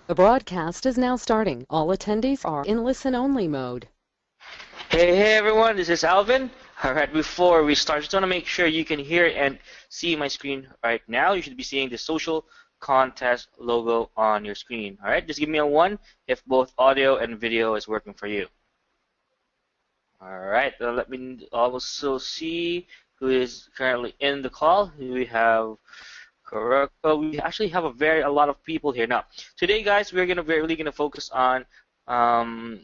The broadcast is now starting. All attendees are in listen-only mode. Hey everyone, this is Alvin. Alright, before we start, just want to make sure you can hear and see my screen right now. You should be seeing the social contest logo on your screen. Alright, just give me a 1 if both audio and video is working for you. Alright, let me also see who is currently in the call. We have Kuroko. We actually have a lot of people here now. Today, guys, we're really gonna focus on um,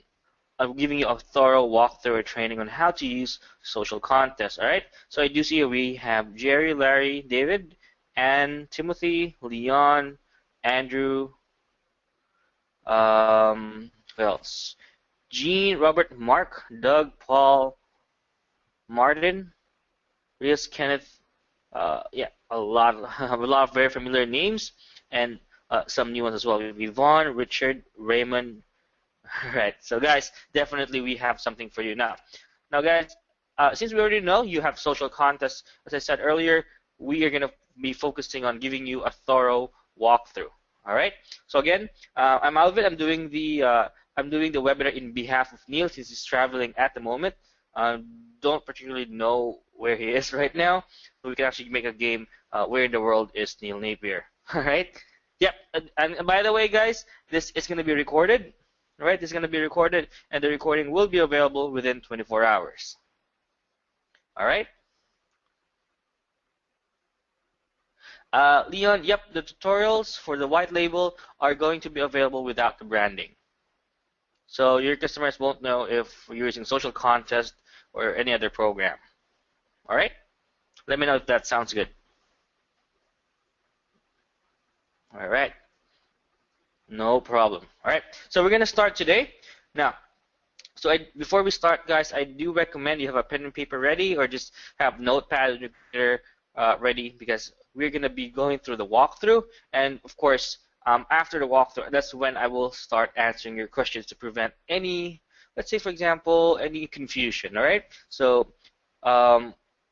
I'm giving you a thorough walkthrough or training on how to use social contests. All right. So I do see we have Jerry, Larry, David, Anne, Timothy, Leon, Andrew. Who else? Gene, Robert, Mark, Doug, Paul, Martin, Rios, Kenneth. Yeah, a lot of very familiar names, and some new ones as well. Yvonne, Richard, Raymond. Right. So guys, definitely we have something for you now. Now guys, since we already know you have social contests, as I said earlier, we are going to be focusing on giving you a thorough walkthrough. All right. So again, I'm Alvin. I'm doing the webinar in behalf of Neil since he's traveling at the moment. Don't particularly know where he is right now, but we can actually make a game. Where in the world is Neil Napier? All right. Yep. And by the way, guys, this is going to be recorded. All right, this is going to be recorded, and the recording will be available within 24 hours. All right. Leon, yep, the tutorials for the white label are going to be available without the branding. So your customers won't know if you're using social contest or any other program. All right. Let me know if that sounds good. All right. No problem. All right. So we're going to start today. Now, before we start, guys, I do recommend you have a pen and paper ready, or just have Notepad on your computer ready, because we're going to be going through the walkthrough. And of course, after the walkthrough, that's when I will start answering your questions to prevent any, let's say, for example, any confusion. All right. So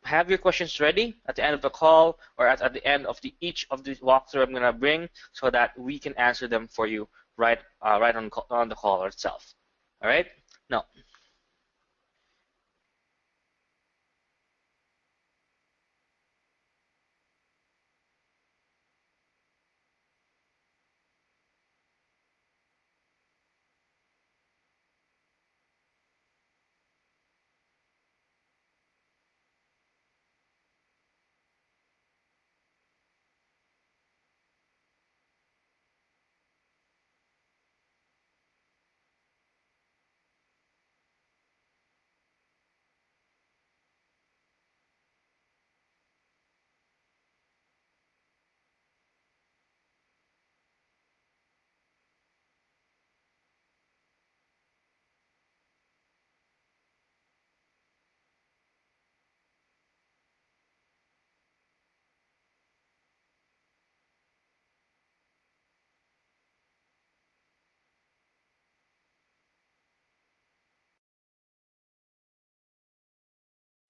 have your questions ready at the end of the call, or at the end of each of the walkthrough I'm going to bring, so that we can answer them for you right on the call itself. All right. No.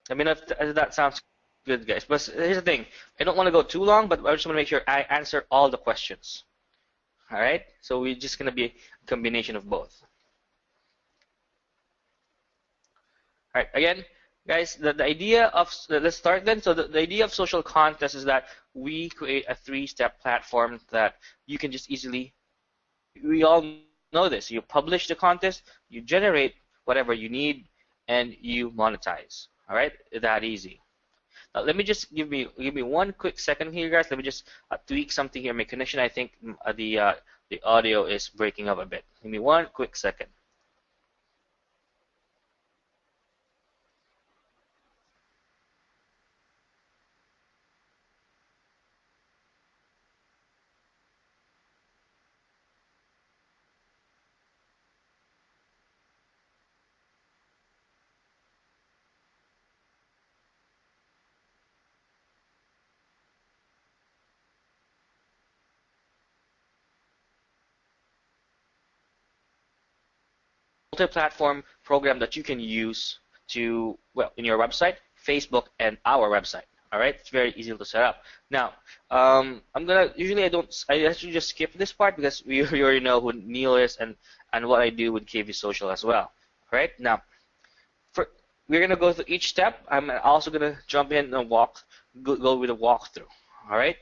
I mean, if that sounds good, guys. But here's the thing. I don't want to go too long, but I just want to make sure I answer all the questions. All right? So we're just going to be a combination of both. All right. Again, guys, the idea of, let's start then. So the idea of social contest is that we create a 3-step platform that you can just easily, we all know this. You publish the contest, you generate whatever you need, and you monetize. All right? That easy. Let me just give me 1 quick second here, guys. Let me just tweak something here. My connection, I think the audio is breaking up a bit. Give me 1 quick second. Multi-platform program that you can use to, well, in your website, Facebook, and our website. All right, it's very easy to set up. Now, I actually just skip this part because we already know who Neil is and what I do with KV Social as well. All right, now for we're gonna go through each step. I'm also gonna jump in and go with a walkthrough. All right.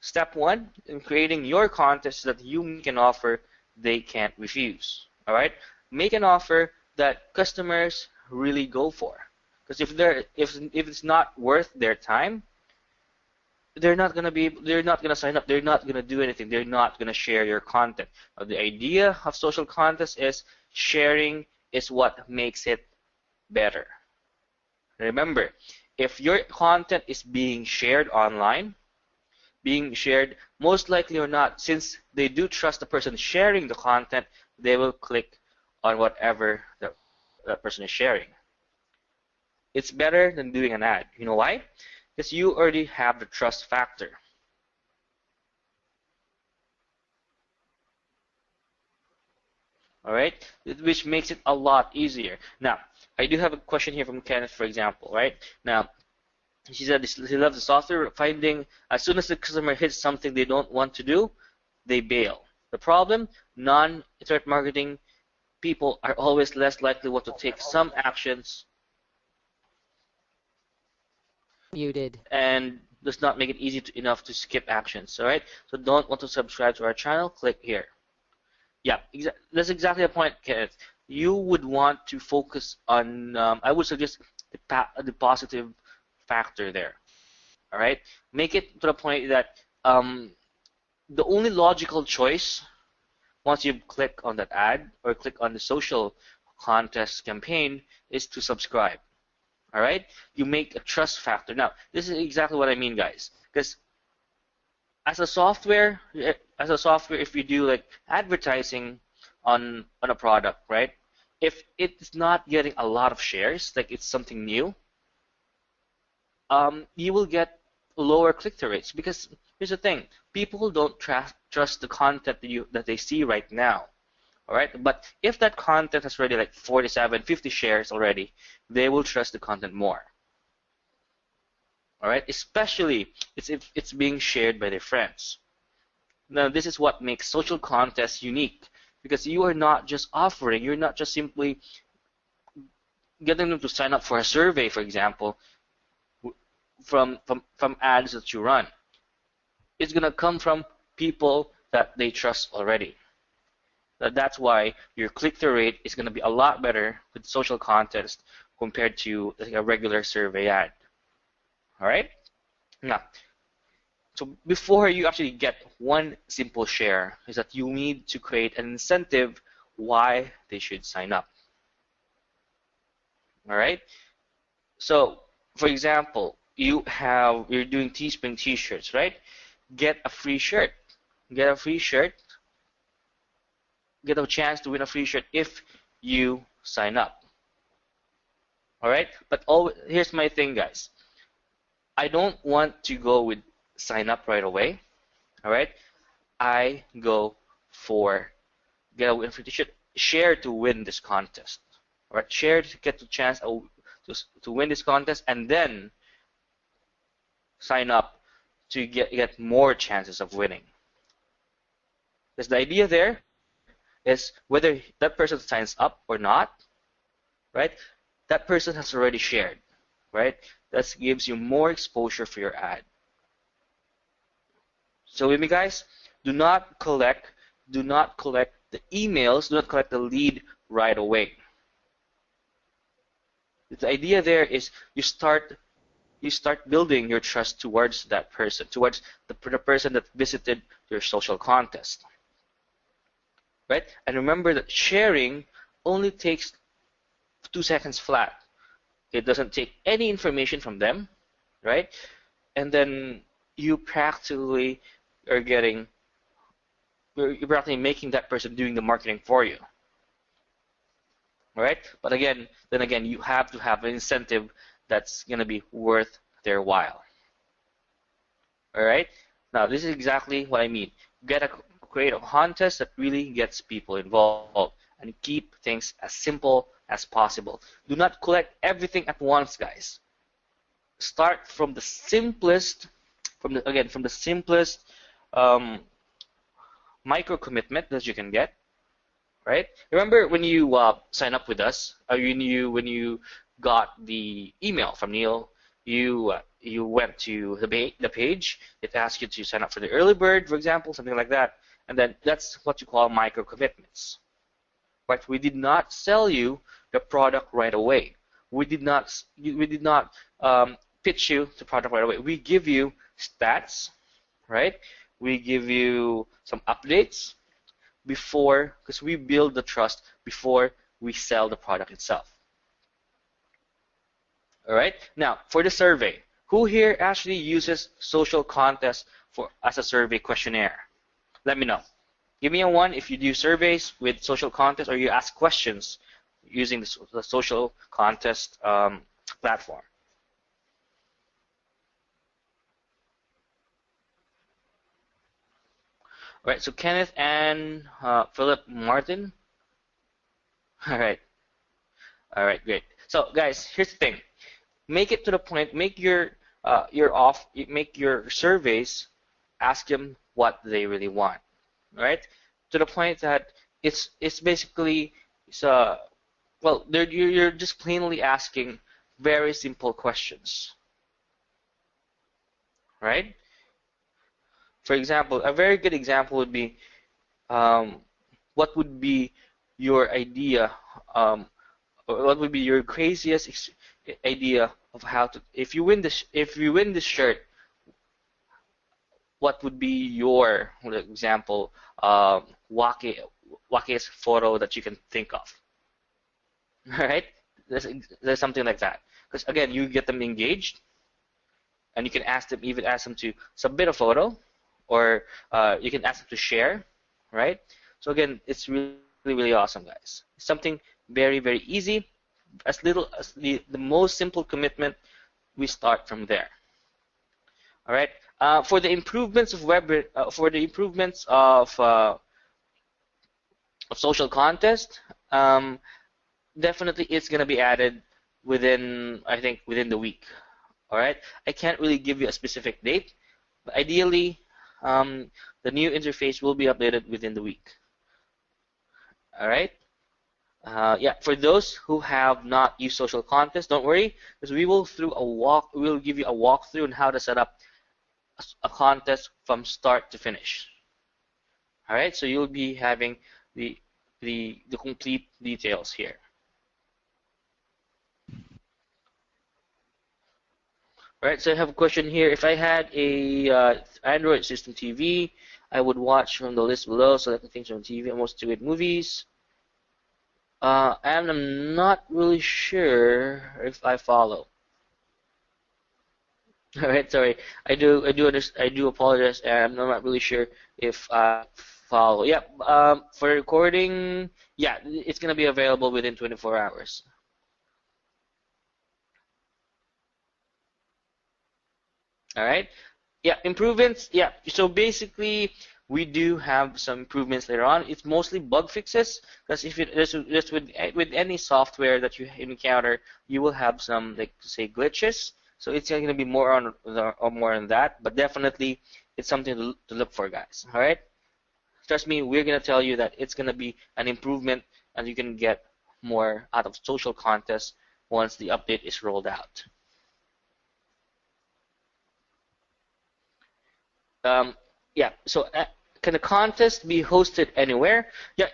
Step one in creating your contest that you make an offer they can't refuse. All right, make an offer that customers really go for. Because if it's not worth their time, they're not gonna sign up. They're not gonna do anything. They're not gonna share your content. The idea of social contests is sharing is what makes it better. Remember, if your content is being shared online, most likely or not, since they do trust the person sharing the content, they will click on whatever that person is sharing. It's better than doing an ad. You know why? Because you already have the trust factor. All right, which makes it a lot easier. Now, I do have a question here from Kenneth, for example. Right now, she said he loves the software, finding as soon as the customer hits something they don't want to do, they bail. The problem, non-internet marketing people are always less likely to take some actions Muted. and does not make it easy enough to skip actions. All right, so don't want to subscribe to our channel, click here. Yeah, that's exactly the point, Kenneth. You would want to focus on, I would suggest the positive factor there. All right, make it to the point that the only logical choice once you click on that ad or click on the social contest campaign is to subscribe. All right, you make a trust factor. Now, this is exactly what I mean, guys, because as a software, if you do like advertising on a product, right? If it's not getting a lot of shares, like it's something new, you will get lower click-through rates because here's the thing: people don't trust the content that they see right now. All right, but if that content has already like 47, 50 shares already, they will trust the content more. All right, especially if it's being shared by their friends. Now, this is what makes social contests unique because you are not just offering, you're not just simply getting them to sign up for a survey, for example, from ads that you run. It's gonna come from people that they trust already. That's why your click-through rate is gonna be a lot better with social contest compared to like a regular survey ad. All right. Now, so before you actually get one simple share, is that you need to create an incentive why they should sign up. All right. So, for example, you're doing Teespring T-shirts, right? Get a free shirt. Get a free shirt. Get a chance to win a free shirt if you sign up. All right. But here's my thing, guys. I don't want to go with sign up right away. All right. I go for get a win free T-shirt. Share to win this contest. All right. Share to get the chance to win this contest, and then sign up to get more chances of winning. Because the idea there is whether that person signs up or not, right? That person has already shared, right? That gives you more exposure for your ad. So with me, guys, do not collect the emails, do not collect the lead right away. The idea there is you start building your trust towards that person, towards the person that visited your social contest. Right? And remember that sharing only takes 2 seconds flat. It doesn't take any information from them, right? And then you practically are you're practically making that person doing the marketing for you. All right? But then again, you have to have an incentive that's going to be worth their while. All right? Now, this is exactly what I mean. Create a contest that really gets people involved and keep things as simple as possible. Do not collect everything at once, guys. start from the simplest, from the simplest um, micro commitment that you can get, right? Remember when you sign up with us, or when you got the email from Neil, you went to the page. It asked you to sign up for the early bird, for example, something like that, and then that's what you call micro commitments. Right? We did not sell you the product right away. We did not pitch you the product right away. We give you stats, right? We give you some updates before, because we build the trust before we sell the product itself. All right. Now for the survey, who here actually uses social contest as a survey questionnaire? Let me know. Give me a 1 if you do surveys with social contest or you ask questions using the social contest platform. All right, so Kenneth and Philip Martin. All right, great. So guys, here's the thing: make it to the point. Make your surveys. Ask them what they really want. Right, to the point that it's basically you're just plainly asking very simple questions, right? For example, a very good example would be what would be your idea, or what would be your craziest idea of how to, if you win this shirt, what would be your, for example, wackiest photo that you can think of? Right? There's something like that. Because again, you get them engaged, and you can even ask them to submit a photo, or you can ask them to share, right? So again, it's really, really awesome, guys. It's something very, very easy. As little as the most simple commitment, we start from there. All right. For the improvements of social contest, definitely it's gonna be added within, I think, within the week. All right. I can't really give you a specific date, but ideally, the new interface will be updated within the week. All right. Yeah, for those who have not used social contest, don't worry, because we will give you a walkthrough on how to set up a contest from start to finish. All right, so you'll be having the complete details here. All right, so I have a question here. If I had a Android system TV, I would watch from the list below, selecting things from TV and most to movies. And I'm not really sure if I follow. All right, sorry. I do apologize, and I'm not really sure if I follow. Yeah, for recording, yeah, it's gonna be available within 24 hours. All right. Yeah, improvements. Yeah, so basically, we do have some improvements later on. It's mostly bug fixes, because if just with any software that you encounter, you will have some, like, say, glitches. So it's going to be more on that, but definitely it's something to look for, guys. All right. Trust me, we're going to tell you that it's going to be an improvement, and you can get more out of social contests once the update is rolled out. Yeah, so can the contest be hosted anywhere? Yeah,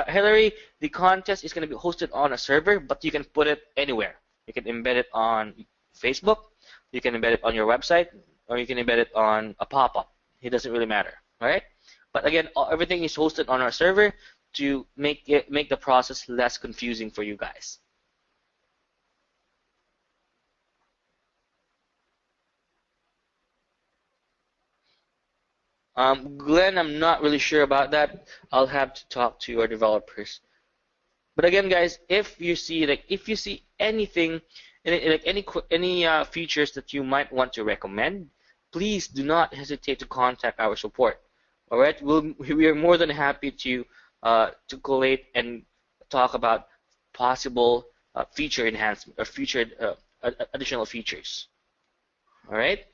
Hillary, the contest is going to be hosted on a server, but you can put it anywhere. You can embed it on Facebook, you can embed it on your website, or you can embed it on a pop-up. It doesn't really matter, all right? But again, everything is hosted on our server to make the process less confusing for you guys. Glenn, I'm not really sure about that. I'll have to talk to our developers. But again, guys, if you see anything, like any features that you might want to recommend, please do not hesitate to contact our support. All right, we are more than happy to collate and talk about possible feature enhancement or featured additional features. All right,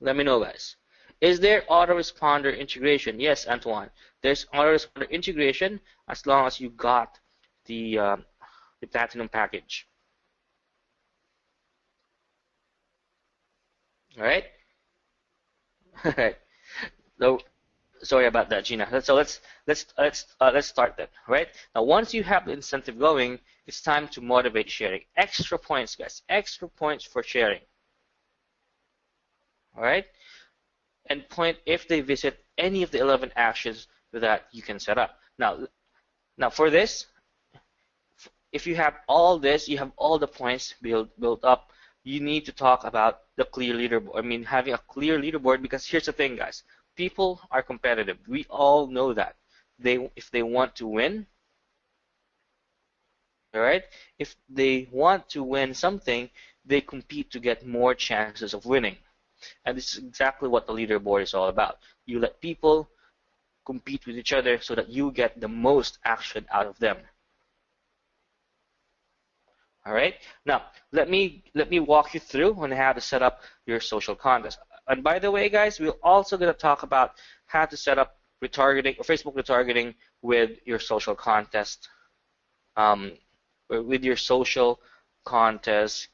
let me know, guys. Is there autoresponder integration? Yes, Antoine. There's autoresponder integration as long as you got the Platinum package. All right. All right. So sorry about that, Gina. So let's start then. Right now, once you have the incentive going, it's time to motivate sharing. Extra points, guys. Extra points for sharing. All right. And point if they visit any of the 11 actions that you can set up. Now for this, if you have all this, you have all the points built up. You need to talk about the clear leaderboard. I mean, having a clear leaderboard, because here's the thing, guys. People are competitive. We all know that. If they want to win, all right? If they want to win something, they compete to get more chances of winning. And this is exactly what the leaderboard is all about. You let people compete with each other so that you get the most action out of them. All right. Now, let me walk you through on how to set up your social contest. And by the way, guys, we're also going to talk about how to set up retargeting or Facebook retargeting with your social contest, with your social contest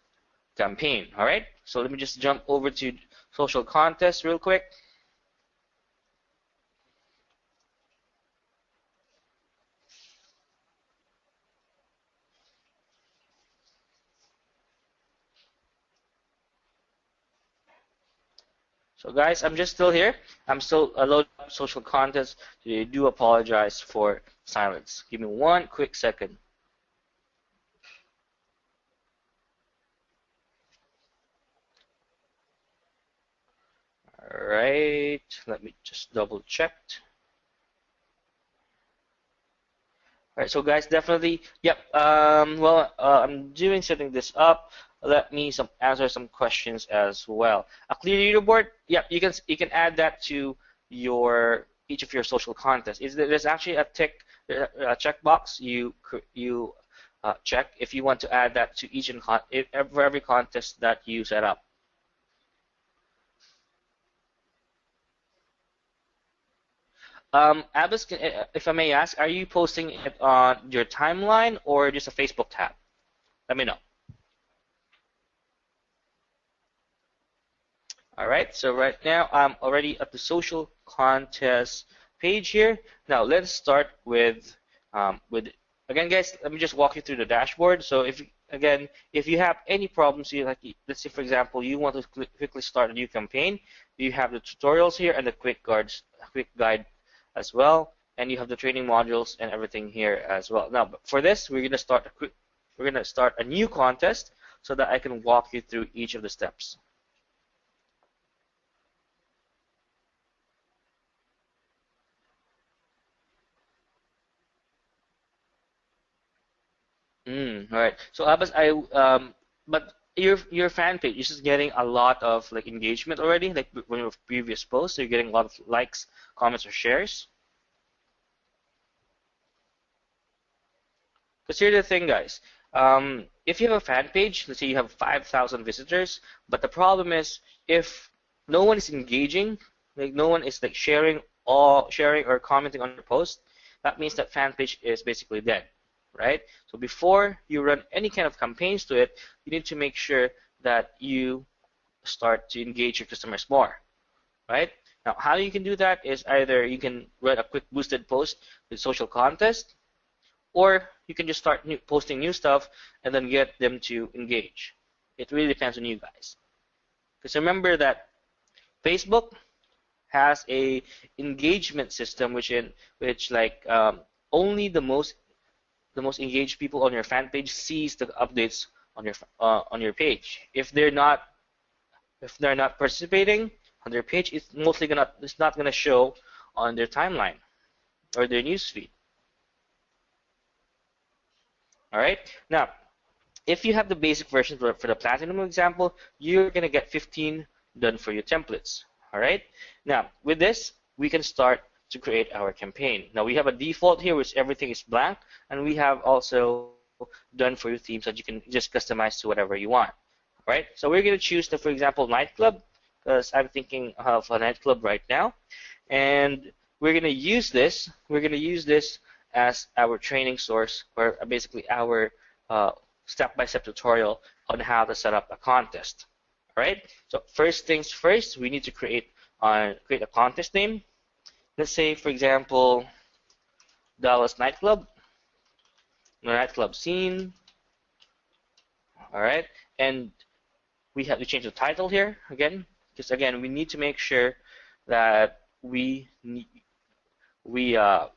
campaign. All right. So let me just jump over to social contest real quick. So guys, I'm just still here. I'm still loading up social contest. So I do apologize for silence. Give me one quick second. All right, let me just double check. All right, so guys, definitely, yep. I'm doing setting this up. Let me answer some questions as well. A clear leaderboard, yep. You can add that to each of your social contests. There's actually a checkbox you check if you want to add that to for every contest that you set up. Abbas, if I may ask, are you posting it on your timeline or just a Facebook tab? Let me know. All right, so right now I'm already at the social contest page here. Now let's start with again, guys. Let me just walk you through the dashboard. So if you have any problems, let's say for example you want to quickly start a new campaign, you have the tutorials here and the quick guide as well, and you have the training modules and everything here as well. Now for this, we're gonna start a new contest so that I can walk you through each of the steps. All right. So Abbas, but your fan page is just getting a lot of like engagement already, like when your previous posts, so you're getting a lot of likes, comments, or shares. Because here's the thing, guys. If you have a fan page, let's say you have 5,000 visitors, but the problem is if no one is engaging, like no one is like sharing or commenting on your post, that means that fan page is basically dead. Right? So before you run any kind of campaigns to it, you need to make sure that you start to engage your customers more. Right? Now, how you can do that is either you can run a quick boosted post with social contest, or you can just start posting new stuff and then get them to engage. It really depends on you guys. Because remember that Facebook has a engagement system which only the most engaged people on your fan page sees the updates on your page. If they're not participating on their page, it's not gonna show on their timeline or their newsfeed. All right. Now, if you have the basic version for the Platinum example, you're gonna get 15 done for your templates. All right. Now, with this, we can start to create our campaign. Now we have a default here which everything is blank, and we have also done for your theme so that you can just customize to whatever you want. All right, so we're going to choose the, for example, nightclub, because I'm thinking of a nightclub right now, and we're going to use this. We're going to use this as our training source, or basically our step-by-step tutorial on how to set up a contest. All right. So first things first, we need to create a contest name. Let's say, for example, Dallas nightclub, nightclub scene. All right, and we have to change the title here again, because again we need to make sure that we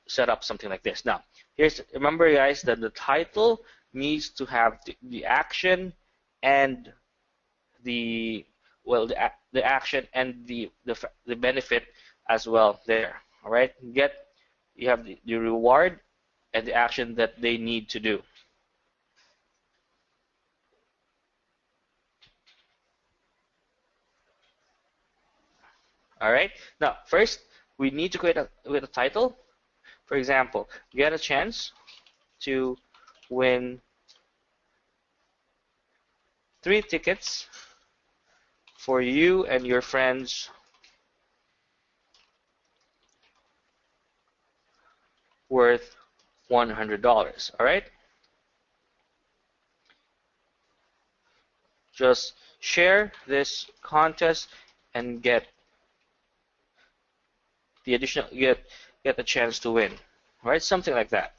set up something like this. Now, remember guys that the title needs to have the action and the action and the benefit as well there. All right, you have the reward and the action that they need to do. All right. Now, first we need to create a title. For example, get a chance to win 3 tickets for you and your friends worth $100. All right. Just share this contest and get the additional get the chance to win. All right, something like that.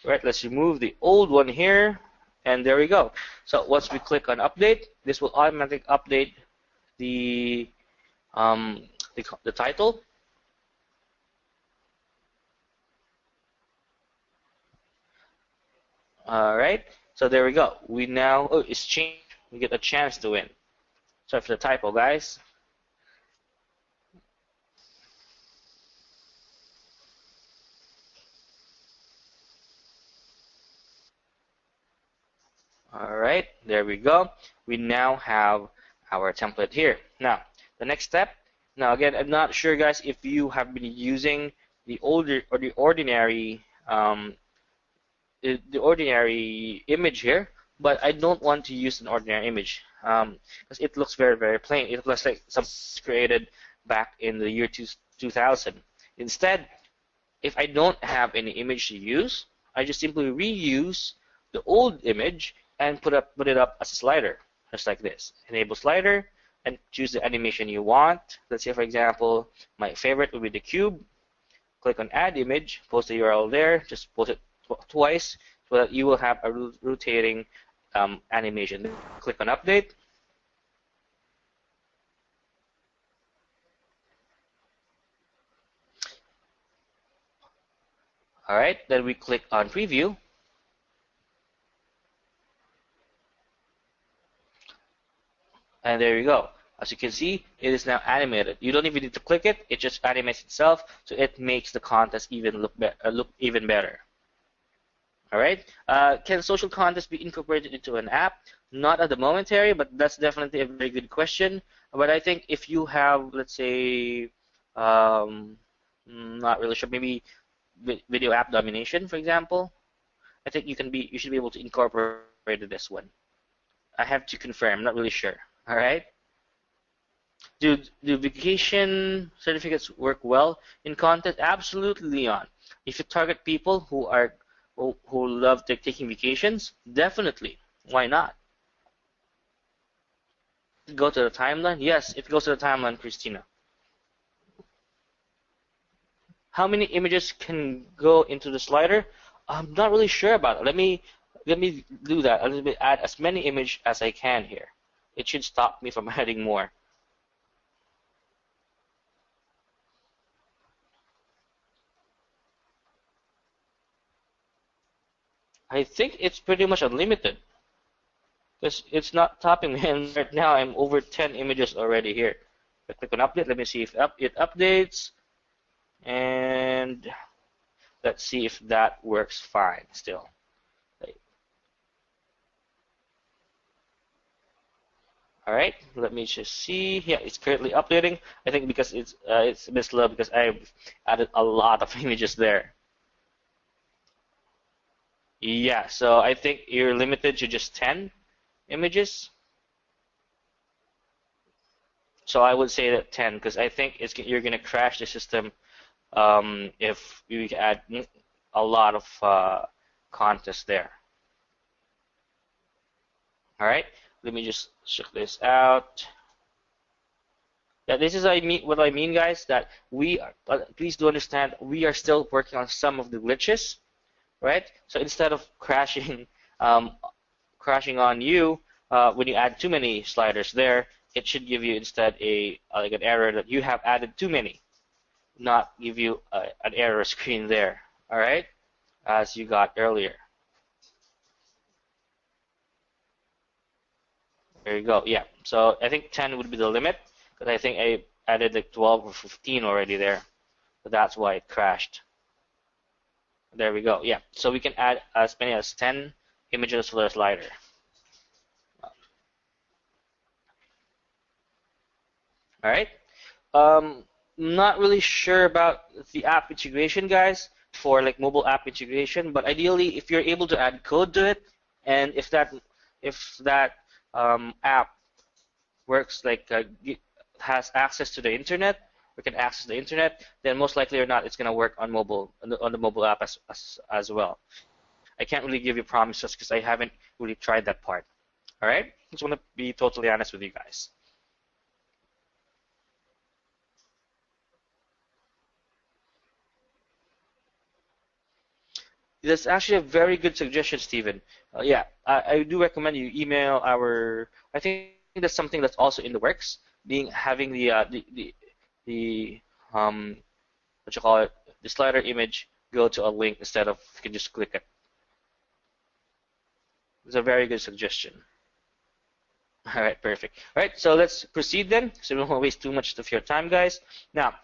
All right, let's remove the old one here, and there we go. So once we click on update, this will automatically update the title. All right, so there we go. We now, oh, it's changed. We get a chance to win. Sorry for the typo, guys. All right, there we go. We now have our template here. Now, the next step. Now, again, I'm not sure, guys, if you have been using the older or the ordinary image here, but I don't want to use an ordinary image because it looks very, very plain. It looks like something created back in the year 2000. Instead, if I don't have any image to use, I just simply reuse the old image and put it up as a slider, just like this. Enable slider and choose the animation you want. Let's say, for example, my favorite would be the cube. Click on add image, post the URL there, just post it twice so that you will have a rotating animation. Click on update. All right, then we click on preview. And there you go. As you can see, it is now animated. You don't even need to click it. It just animates itself, so it makes the contest even look even better. All right. Can social contests be incorporated into an app? Not at the momentary, but that's definitely a very good question. But I think if you have, let's say, not really sure, maybe video app domination, for example, I think you should be able to incorporate this one. I have to confirm. I'm not really sure. All right. Do vacation certificates work well in content? Absolutely, Leon. If you target people who love taking vacations, definitely. Why not? Go to the timeline? Yes, it goes to the timeline, Christina. How many images can go into the slider? I'm not really sure about it. Let me do that. Let me add as many images as I can here. It should stop me from adding more. I think it's pretty much unlimited because it's not topping me, and right now I'm over 10 images already here. I click on update. Let me see if it updates, and let's see if that works fine still. All right, let me just see. Yeah, it's currently updating. I think because it's a bit slow because I've added a lot of images there. Yeah, so I think you're limited to just 10 images. So I would say that 10 because I think you're gonna crash the system if you add a lot of contests there. All right, let me just check this out. Yeah, this is what I mean, guys. That please do understand, we are still working on some of the glitches, right? So instead of crashing, um, crashing on you when you add too many sliders there, it should give you instead a like an error that you have added too many, not give you an error screen there. All right, as you got earlier. There you go. Yeah. So I think 10 would be the limit because I think I added like 12 or 15 already there. So that's why it crashed. There we go. Yeah. So we can add as many as 10 images for the slider. All right. Um, Not really sure about the app integration, guys, for like mobile app integration, but ideally, if you're able to add code to it, and if that app works like has access to the internet, or can access the internet, then most likely or not, it's gonna work on mobile on the mobile app as well. I can't really give you promises because I haven't really tried that part. All right, just want to be totally honest with you guys. That's actually a very good suggestion, Stephen. Yeah, I do recommend you email our. I think that's something that's also in the works. Being having the what you call it, the slider image go to a link instead of you can just click it. It's a very good suggestion. All right, perfect. All right, so let's proceed then, so we won't waste too much of your time, guys. Now,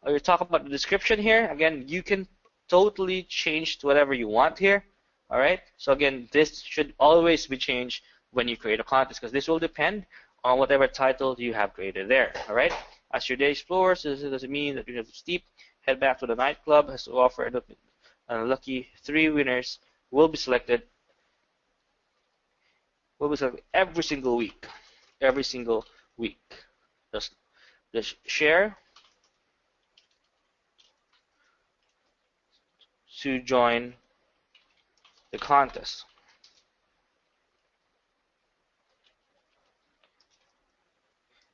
we'll talk about the description here. Again, you can totally change to whatever you want here. All right, so again, this should always be changed when you create a contest because this will depend on whatever title you have created there. All right, as your day explores, this doesn't mean that you have steep. Head back to the nightclub has to offer, and lucky 3 winners will be selected every single week. Every single week. Just share to join the contest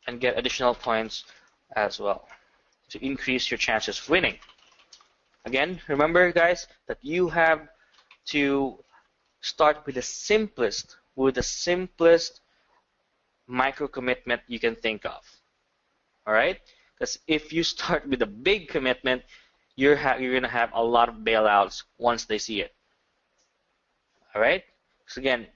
and get additional points as well to increase your chances of winning. Again, remember guys that you have to start with the simplest micro commitment you can think of. All right? Because if you start with a big commitment, you're going to have a lot of bailouts once they see it. All right? So again,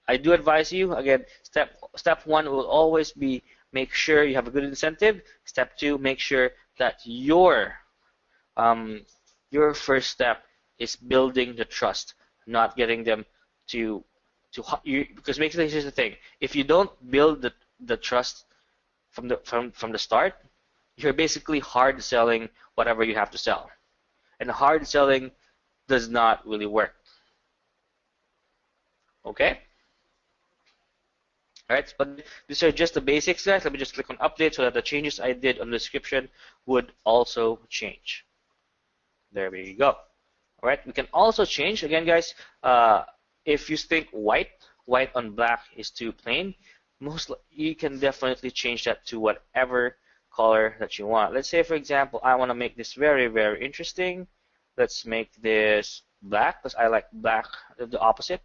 I do advise you, again, step one will always be make sure you have a good incentive. Step two, make sure that your first step is building the trust, not getting them to because basically here's the thing: if you don't build the trust from the start, you're basically hard selling whatever you have to sell, and hard selling does not really work. Okay. Alright, but these are just the basics, guys. Let me just click on update so that the changes I did on the description would also change. There we go. Alright, we can also change, again guys, if you think white on black is too plain, you can definitely change that to whatever color that you want. Let's say, for example, I want to make this very, very interesting. Let's make this black because I like black, the opposite.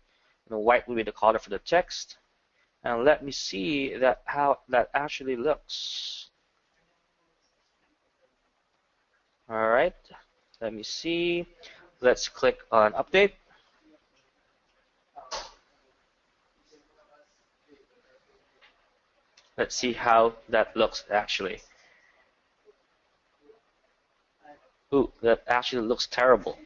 White will be the color for the text. And let me see how that actually looks. All right, let me see. Let's click on update. Let's see how that looks actually. Ooh, that actually looks terrible.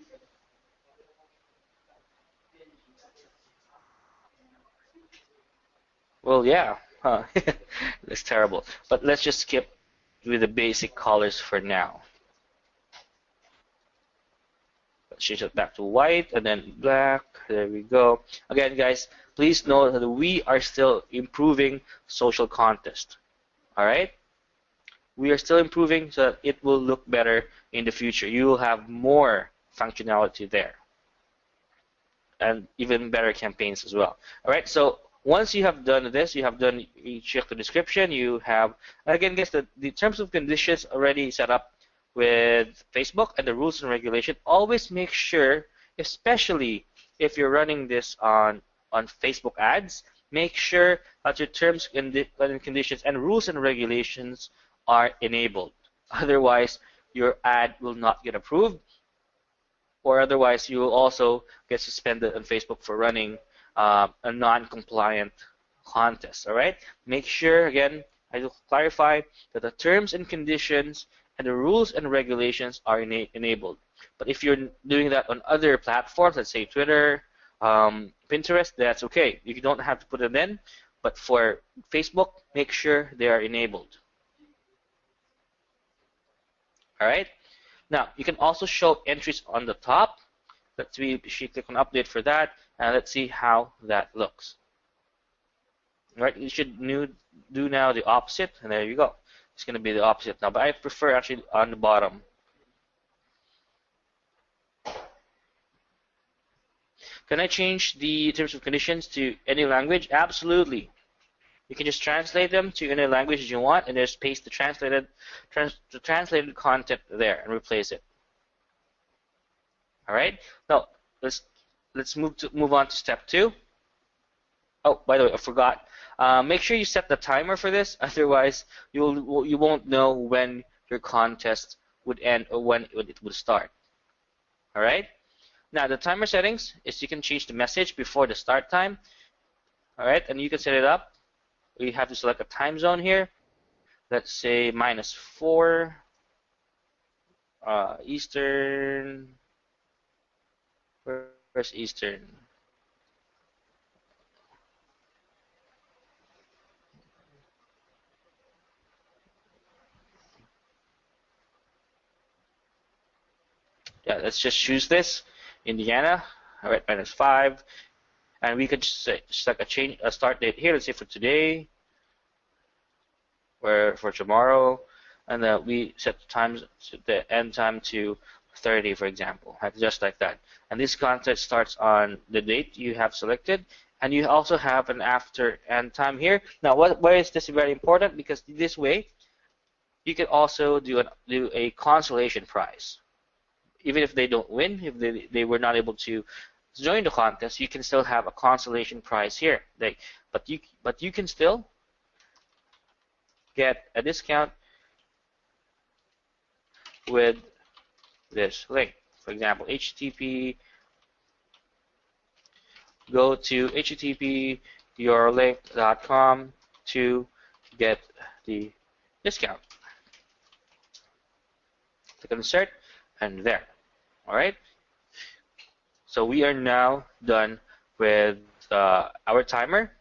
Well, yeah, huh. That's terrible. But let's just skip with the basic colors for now. change it back to white and then black. There we go. Again, guys, please know that we are still improving social contest. All right, we are still improving so that it will look better in the future. You will have more functionality there and even better campaigns as well. All right, so once you have done this, you check the description, you have, again, guys, the terms and conditions already set up with Facebook and the rules and regulation. Always make sure, especially if you're running this on Facebook ads, make sure that your terms and conditions and rules and regulations are enabled. Otherwise, your ad will not get approved, or otherwise you will also get suspended on Facebook for running a non-compliant contest. All right, make sure, again, I will clarify that the terms and conditions and the rules and regulations are enabled. But if you're doing that on other platforms, let's say Twitter, Pinterest, that's okay. You don't have to put it in, but for Facebook, make sure they are enabled. All right. Now, you can also show entries on the top. Let's see, click on update for that, and let's see how that looks. All right, you should do now the opposite, and there you go. It's going to be the opposite now, but I prefer actually on the bottom. Can I change the terms and conditions to any language? Absolutely. You can just translate them to any language you want, and just paste the translated content there and replace it. All right. Now let's move on to step 2. Oh, by the way, I forgot. Make sure you set the timer for this. Otherwise, you won't know when your contest would end or when it would start. All right. Now the timer settings is you can change the message before the start time. All right, and you can set it up. You have to select a time zone here. Let's say -4 Eastern. Where's Eastern? Yeah, let's just choose this, Indiana. All right, -5. And we could just select a start date here. Let's say for today, or for tomorrow, and then we set the end time to 30, for example, just like that. And this contest starts on the date you have selected, and you also have an after end time here. Now, why is this very important? Because this way, you can also do a consolation prize. Even if they don't win, if they were not able to join the contest, you can still have a consolation prize here. But you can still get a discount with this link. For example, HTTP. Go to http://yourlink.com to get the discount. Click on insert, and there. All right. So we are now done with our timer,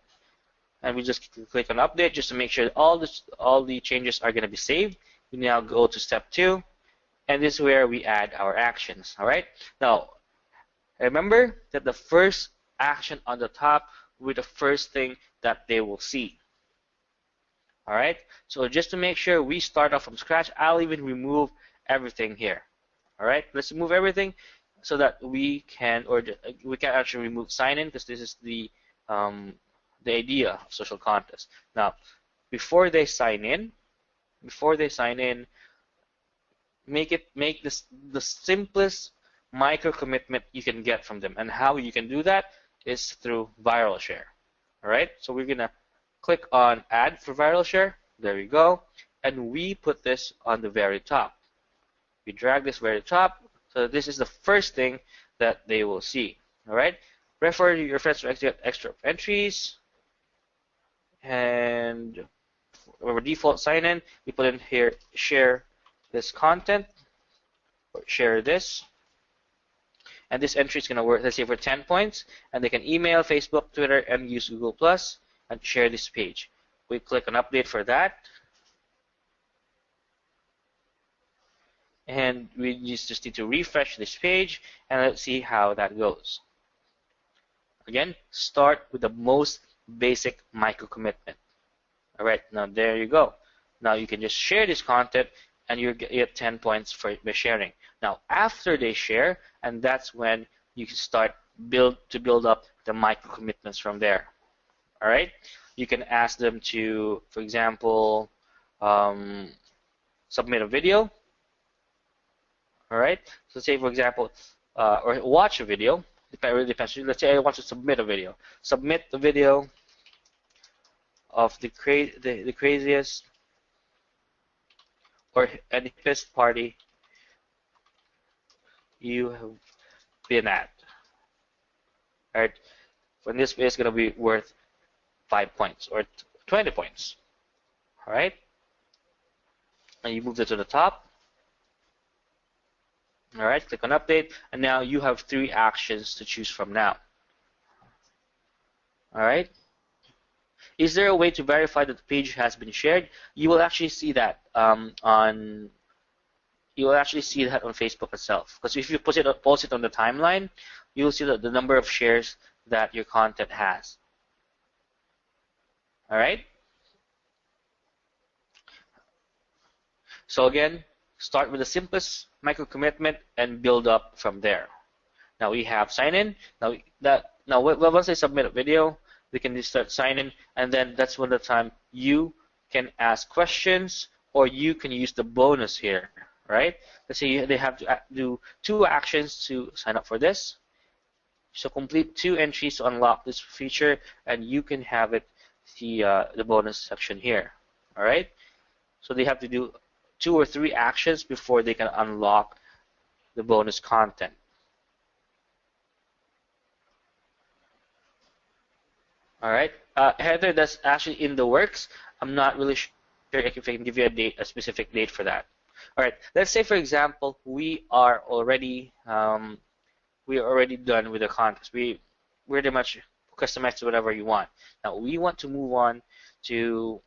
and we just click on update just to make sure all the changes are going to be saved. We now go to step 2, and this is where we add our actions. All right. Now, remember that the first action on the top will be the first thing that they will see. All right. So just to make sure we start off from scratch, I'll even remove everything here. All right. Let's remove everything, so that we can actually remove sign-in, because this is the idea of social contest. Now, before they sign in, make this the simplest micro commitment you can get from them, and how you can do that is through viral share. All right, so we're gonna click on add for viral share. There we go, and we put this on the very top. We drag this very top. So this is the first thing that they will see. All right. Refer your friends to get extra entries, and our default sign-in, we put in here share this content, or share this, and this entry is going to work. Let's say for 10 points, and they can email, Facebook, Twitter, and use Google Plus and share this page. We click on update for that. and we just need to refresh this page, and let's see how that goes. Again, start with the most basic micro commitment. All right, now there you go. Now you can just share this content, and you get 10 points for sharing. Now after they share, and that's when you can start to build up the micro commitments from there. All right, you can ask them to, for example, submit a video. All right, so say for example, or watch a video. It really depends. Let's say I want to submit a video. Submit the video of the craziest or hippest party you have been at. All right, when this is going to be worth 5 points or 20 points. All right, and you move it to the top. All right, click on update, and now you have 3 actions to choose from now. All right. Is there a way to verify that the page has been shared? You will actually see that on Facebook itself. Because if you post it on the timeline, you will see the number of shares that your content has. All right. So again, start with the simplest micro commitment and build up from there. Now we have sign in. Now once I submit a video, we can just start signing, and then that's when the time you can ask questions, or you can use the bonus here, right? Let's say they have to do 2 actions to sign up for this. So complete 2 entries to unlock this feature, and you can have it the bonus section here. All right. So they have to do 2 or 3 actions before they can unlock the bonus content. All right, Heather, that's actually in the works. I'm not really sure if I can give you a specific date for that. All right, let's say, for example, we are already done with the contest. We pretty much customize to whatever you want. Now we want to move on to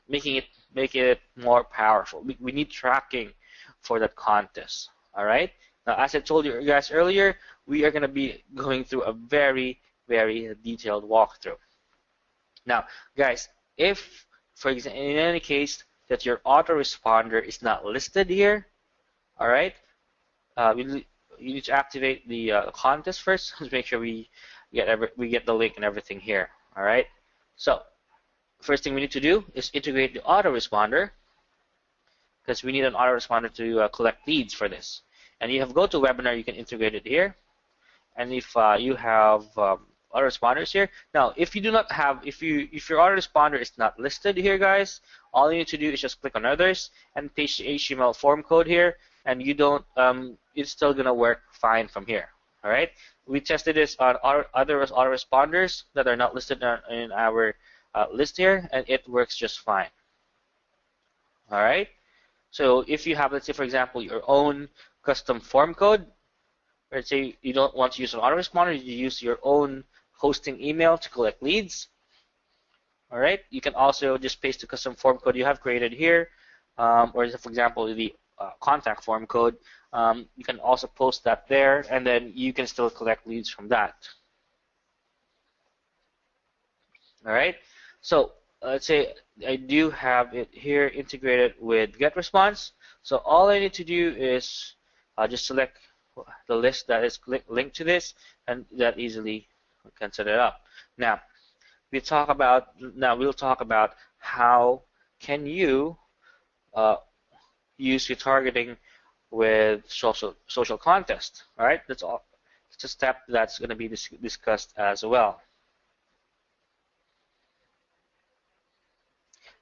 make it more powerful. We need tracking for that contest. All right. Now, as I told you guys earlier, we are going to be going through a very detailed walkthrough. Now, guys, if, for example, in any case that your autoresponder is not listed here, all right, you need to activate the contest first to make sure we get the link and everything here. All right. So, first thing we need to do is integrate the autoresponder, because we need an autoresponder to collect leads for this. And you have GoToWebinar, you can integrate it here. And if you have autoresponders here, now if you do not have, if your autoresponder is not listed here, guys, all you need to do is just click on others and paste the HTML form code here, and you don't, it's still gonna work fine from here. All right, we tested this on other autoresponders that are not listed in our list here, and it works just fine. All right, so if you have, let's say for example, your own custom form code, let's say you don't want to use an autoresponder, you use your own hosting email to collect leads. All right, you can also just paste the custom form code you have created here, or for example, the contact form code. You can also post that there, and then you can still collect leads from that. All right, so let's say I do have it here integrated with GetResponse. So all I need to do is just select the list that is linked to this, and that easily can set it up. Now we'll talk about how can you use retargeting with social contest. All right, that's all. It's a step that's going to be discussed as well.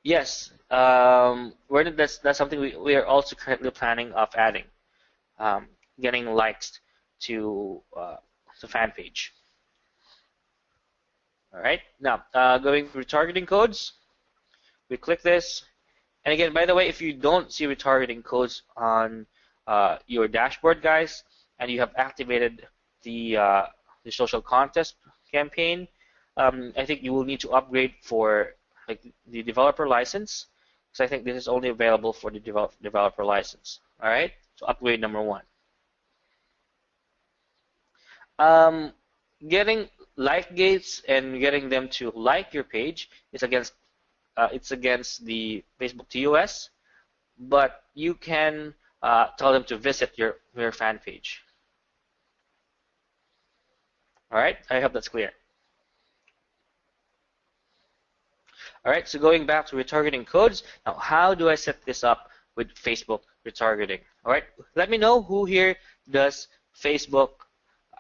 Yes, that's something we are also currently planning of adding. Getting likes to the fan page. All right, now going through retargeting codes, we click this, and again, by the way, if you don't see retargeting codes on your dashboard, guys, and you have activated the social contest campaign, I think you will need to upgrade for the developer license, because I think this is only available for the developer license. All right. So upgrade number one. Um, Getting like gates and getting them to like your page is against it's against the Facebook TOS, but you can tell them to visit your fan page. All right, I hope that's clear. All right, so going back to retargeting codes, now how do I set this up with Facebook retargeting? All right, let me know who here does Facebook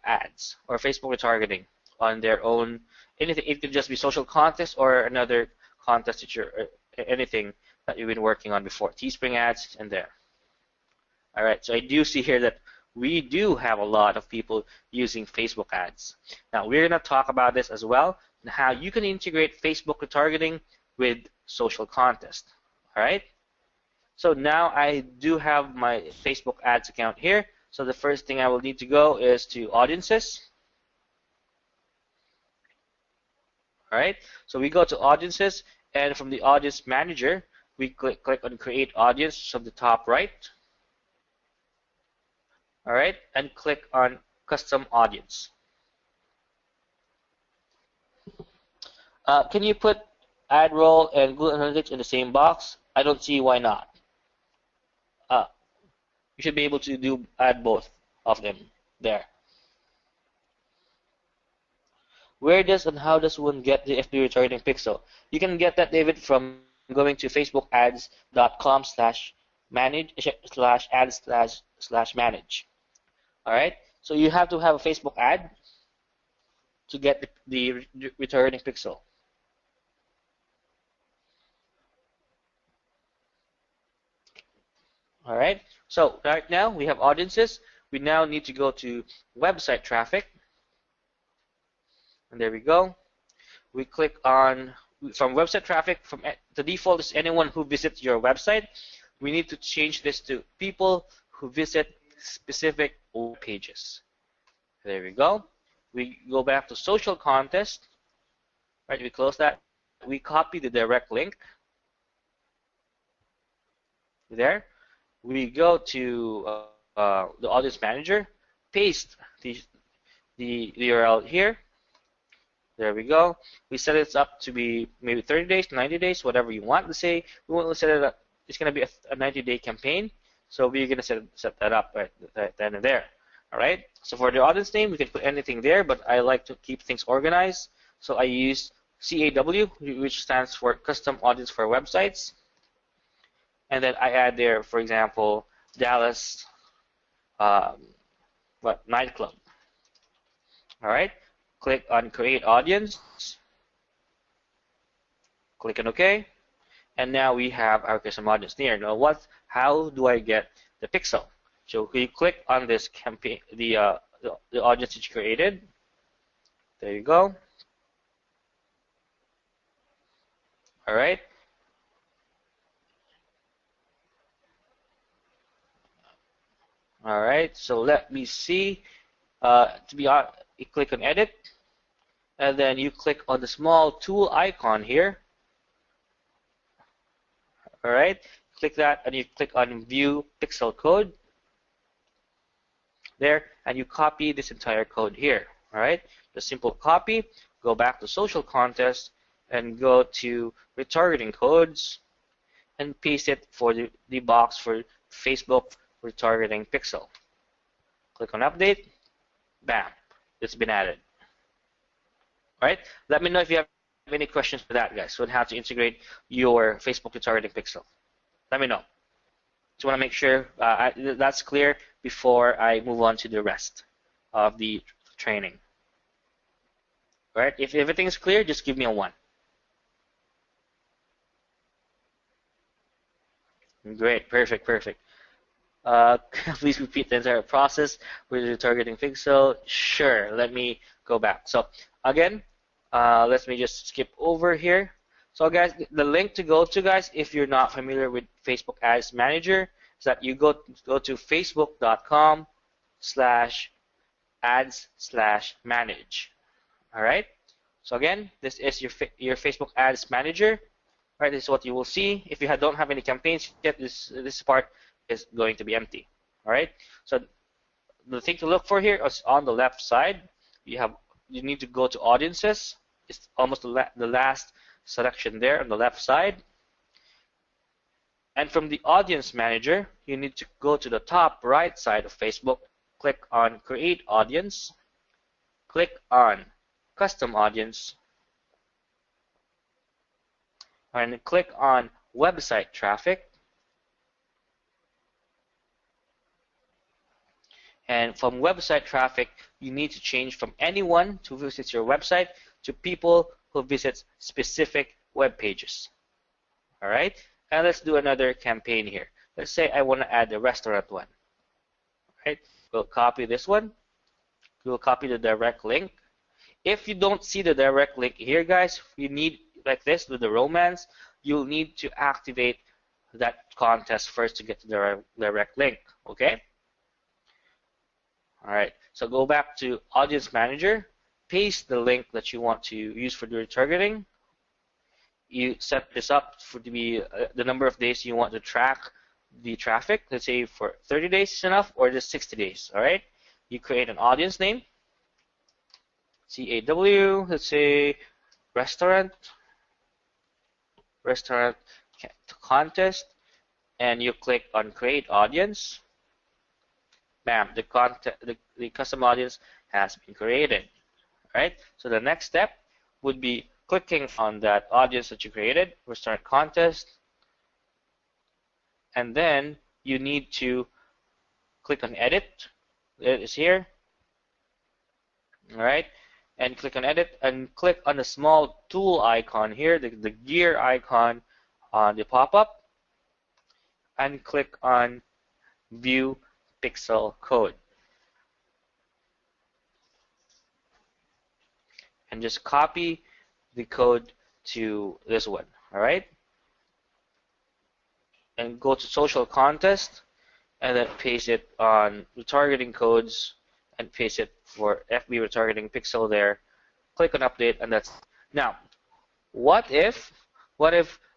ads or Facebook retargeting on their own. Anything, it could just be social contest or another contest that you're anything that you've been working on before. Teespring ads and there. All right, so I do see here that we do have a lot of people using Facebook ads. Now we're going to talk about this as well and how you can integrate Facebook retargeting with social contest. All right. So now I do have my Facebook ads account here. So the first thing I will need to go is to audiences. All right. So we go to audiences, and from the audience manager, we click on create audience from the top right. All right, and click on custom audience. Can you put ad roll and Google Analytics in the same box? I don't see why not. You should be able to add both of them there. Where does and how does one get the FB retargeting pixel? You can get that, David, from going to facebookads.com/manage/ads/manage. All right, so you have to have a Facebook ad to get the returning pixel. All right, so right now we have audiences. We now need to go to website traffic, and there we go. We click on from website traffic. From the default is anyone who visits your website. We need to change this to people who visit specific pages. There we go. We go back to social contest. Right, we close that. We copy the direct link. There. We go to the audience manager, paste the URL here. There we go. We set it up to be maybe 30 days, 90 days, whatever you want. Let's say we want to set it up. It's going to be a 90-day campaign. So we're going to set that up right then and there. All right. So for the audience name, we can put anything there, but I like to keep things organized. So I use CAW, which stands for Custom Audience for Websites. And then I add there, for example, Dallas nightclub. All right. Click on Create Audience. Click on OK. And now we have our custom audience here. Now, how do I get the pixel? So we click on this campaign, the audience that you created. There you go. All right. All right. So let me see. To be honest, you click on Edit, and then you click on the small tool icon here. All right, click that and you click on View Pixel Code there, and you copy this entire code here. All right, the simple copy, go back to social contest and go to retargeting codes and paste it for the box for Facebook retargeting pixel. Click on Update, bam, it's been added. All right, let me know if you have any questions for that, guys, on how to integrate your Facebook retargeting pixel. Let me know. Just want to make sure that's clear before I move on to the rest of the training. All right, if everything is clear, just give me a 1. Great, perfect. Please repeat the entire process with the retargeting pixel. Sure, let me go back. So again, let me just skip over here. So guys, the link to go to, guys, if you're not familiar with Facebook Ads Manager, is that you go to facebook.com/ads/manage. All right. So again, this is your Facebook Ads Manager. All right. This is what you will see. If you don't have any campaigns yet, this part is going to be empty. All right. So the thing to look for here is on the left side. You need to go to audiences. It's almost the last selection there on the left side. And from the audience manager, you need to go to the top right side of Facebook, click on create audience, click on custom audience, and click on website traffic. And from website traffic, you need to change from anyone who visits your website to people who visit specific web pages. All right, and let's do another campaign here. Let's say I want to add the restaurant one. All right, we'll copy this one. We'll copy the direct link. If you don't see the direct link here, guys, you need, like this with the romance, you'll need to activate that contest first to get to the direct link. Okay. All right, so go back to Audience Manager, paste the link that you want to use for the retargeting. You set this up for to be the number of days you want to track the traffic. Let's say for 30 days is enough, or just 60 days. All right, you create an audience name, CAW. Let's say restaurant contest, and you click on create audience. Bam, the custom audience has been created. All right, so the next step would be clicking on that audience that you created, restart contest, and then you need to click on edit. It is here. All right, and click on edit and click on the small tool icon here, the gear icon on the pop-up, and click on view pixel code, and just copy the code to this one. All right, and go to social contest and then paste it on retargeting codes and paste it for FB retargeting pixel there. Click on update, and that's now. What if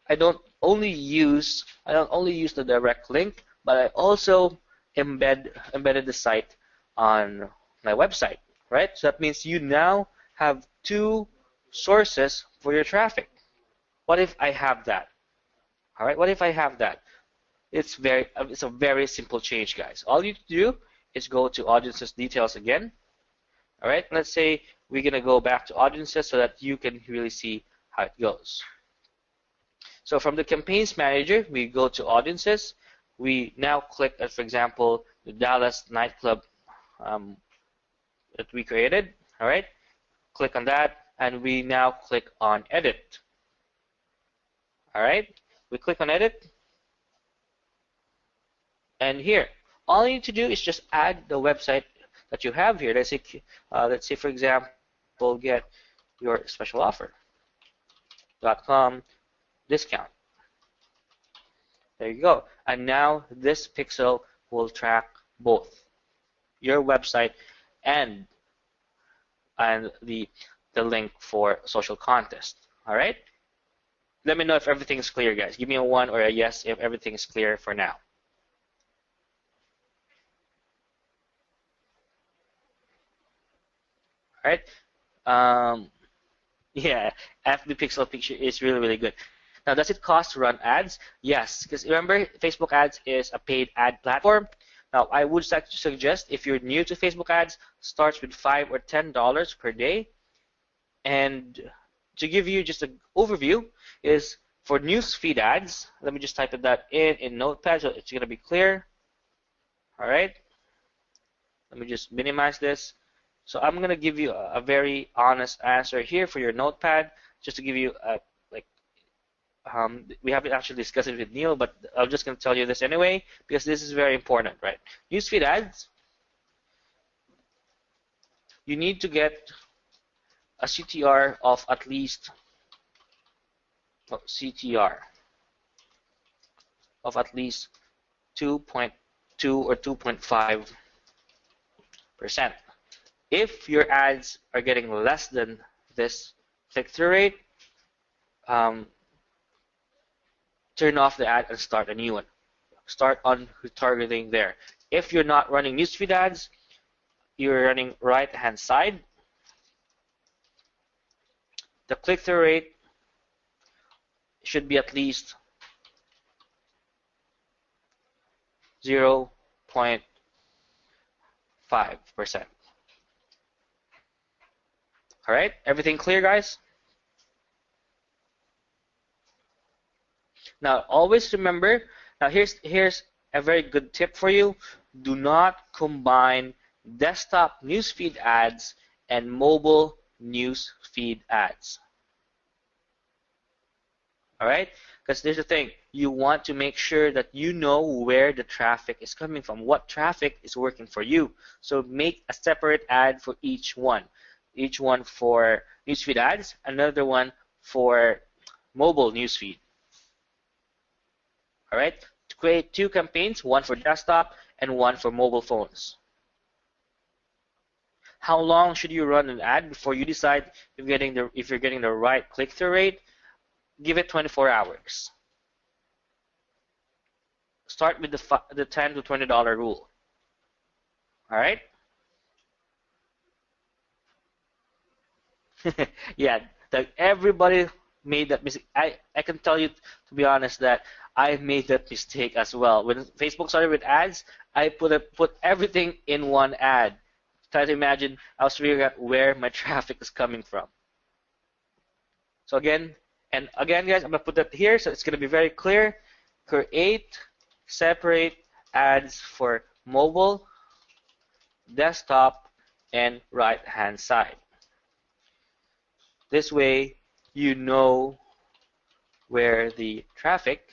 I don't only use the direct link, but I also embedded the site on my website, right? So that means you now have two sources for your traffic. What if I have that? All right, what if I have that? It's a very simple change, guys. All you need to do is go to audiences details again. All right, let's say we're gonna go back to audiences so that you can really see how it goes. So from the campaigns manager, we go to audiences. We now click at, for example, the Dallas nightclub that we created. All right, click on that, and we now click on edit. All right, we click on edit, and here, all you need to do is just add the website that you have here. Let's say for example, get your special offer.com discount. There you go. And now this pixel will track both your website and the link for social contest. All right? Let me know if everything is clear, guys. Give me a 1 or a yes if everything is clear for now. All right? Yeah, FB pixel picture is really, really good. Now, does it cost to run ads? Yes, because remember, Facebook ads is a paid ad platform. Now, I would suggest if you're new to Facebook ads, starts with $5 or $10 per day. And to give you just an overview, is for newsfeed ads. Let me just type that in Notepad so it's going to be clear. All right. Let me just minimize this. So I'm going to give you a very honest answer here for your Notepad, just to give you a we haven't actually discussed it with Neil, but I'm just going to tell you this anyway because this is very important, right? Newsfeed ads, you need to get a CTR of at least CTR of at least 2.2 or 2.5%. If your ads are getting less than this click-through rate, turn off the ad and start a new one. Start on retargeting there. if you're not running newsfeed ads, you're running right-hand side. The click-through rate should be at least 0.5%. All right, everything clear, guys? Now, always remember, now here's a very good tip for you. Do not combine desktop newsfeed ads and mobile newsfeed ads. All right? Because there's the thing, you want to make sure that you know where the traffic is coming from, what traffic is working for you. So make a separate ad for each one. Each one for newsfeed ads, another one for mobile newsfeed. All right? To create 2 campaigns, one for desktop and one for mobile phones. How long should you run an ad before you decide if you're getting the right click-through rate? Give it 24 hours. Start with the $10 to $20 rule. All right? Yeah, everybody made that mistake. I can tell you, to be honest, that I made that mistake as well. When Facebook started with ads, I put everything in one ad. Try to imagine I was figuring out where my traffic is coming from. So again, guys, I'm gonna put that here, so it's gonna be very clear. Create separate ads for mobile, desktop, and right-hand side. This way, you know where the traffic